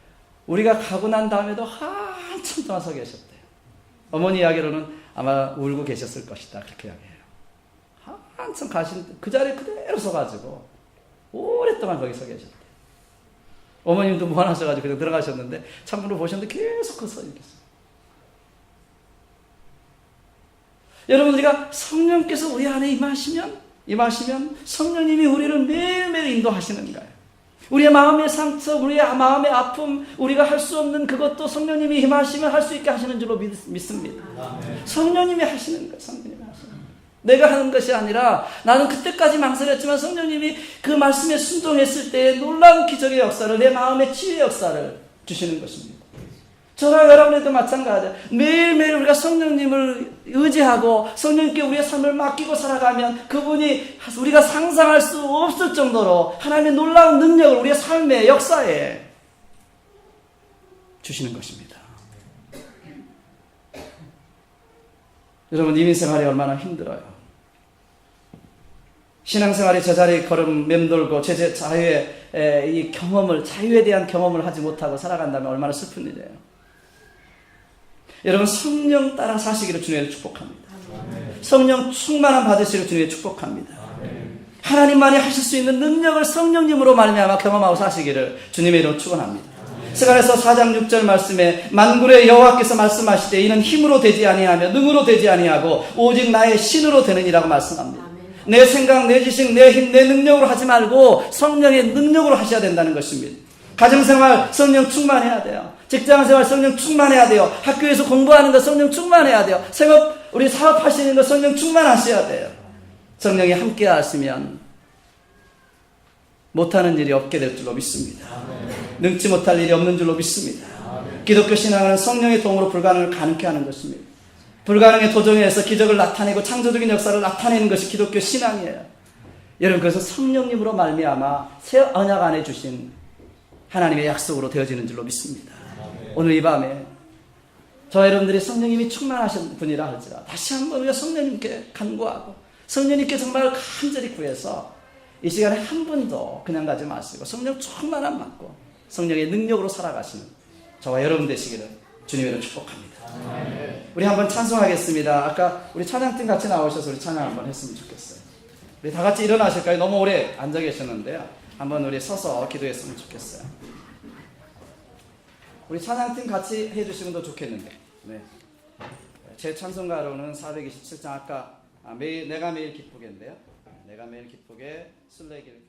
우리가 가고 난 다음에도 한참 동안 서 계셨대요. 어머니 이야기로는 아마 울고 계셨을 것이다. 그렇게 이야기해요. 한참 그 자리에 그대로 서가지고 오랫동안 거기 서 계셨대요. 어머님도 무한하셔가지고 그냥 들어가셨는데 창문으로 보셨는데 계속 그 서 있겠어요. 여러분, 우리가 성령께서 우리 안에 임하시면 성령님이 우리를 매일매일 인도하시는 거예요. 우리의 마음의 상처, 우리의 마음의 아픔, 우리가 할 수 없는 그것도 성령님이 임하시면 할 수 있게 하시는 줄로 믿습니다. 아멘. 성령님이 하시는 거예요. 성령님이 하시는 거예요. 내가 하는 것이 아니라 나는 그때까지 망설였지만 성령님이 그 말씀에 순종했을 때의 놀라운 기적의 역사를, 내 마음의 치유의 역사를 주시는 것입니다. 저랑 여러분에도 마찬가지예요. 매일매일 우리가 성령님을 의지하고 성령님께 우리의 삶을 맡기고 살아가면 그분이 우리가 상상할 수 없을 정도로 하나님의 놀라운 능력을 우리의 삶의 역사에 주시는 것입니다. 여러분, 이민생활이 얼마나 힘들어요. 신앙생활이 제자리 걸음 맴돌고 자유의 이 경험을, 자유에 대한 경험을 하지 못하고 살아간다면 얼마나 슬픈 일이에요. 여러분, 성령 따라 사시기를 주님의 축복합니다. 아멘. 성령 충만함 받으시기를 주님의 축복합니다. 아멘. 하나님만이 하실 수 있는 능력을 성령님으로 말미암아 경험하고 사시기를 주님의 이름으로 축원합니다. 스가랴서 4장 6절 말씀에 만군의 여호와께서 말씀하시되 이는 힘으로 되지 아니하며 능으로 되지 아니하고 오직 나의 신으로 되느니라고 말씀합니다. 아멘. 내 생각, 내 지식, 내 힘, 내 능력으로 하지 말고 성령의 능력으로 하셔야 된다는 것입니다. 가정생활 성령 충만해야 돼요. 직장생활 성령 충만해야 돼요. 학교에서 공부하는 거 성령 충만해야 돼요. 우리 사업하시는 거 성령 충만하셔야 돼요. 성령이 함께 하시면 못하는 일이 없게 될 줄로 믿습니다. 아멘. 능치 못할 일이 없는 줄로 믿습니다. 아멘. 기독교 신앙은 성령의 도움으로 불가능을 가능케 하는 것입니다. 불가능의 도정에서 기적을 나타내고 창조적인 역사를 나타내는 것이 기독교 신앙이에요. 여러분, 그래서 성령님으로 말미암아 새 언약 안에 주신 하나님의 약속으로 되어지는 줄로 믿습니다. 아멘. 오늘 이 밤에 저와 여러분들이 성령님이 충만하신 분이라 할지라 다시 한번 우리가 성령님께 간구하고 성령님께 정말 간절히 구해서 이 시간에 한 분도 그냥 가지 마시고 성령 충만함 받고 성령의 능력으로 살아가시는 저와 여러분 되시기를 주님으로 축복합니다. 아멘. 우리 한번 찬송하겠습니다. 아까 우리 찬양팀 같이 나오셔서 우리 찬양 한번 했으면 좋겠어요. 우리 다 같이 일어나실까요? 너무 오래 앉아 계셨는데요. 한번 우리 서서 기도했으면 좋겠어요. 우리 찬양팀 같이 해주시면 더 좋겠는데. 네. 제 찬송가로는 427장 아까 내가 매일 기쁘게인데요. 내가 매일 기쁘게 순례길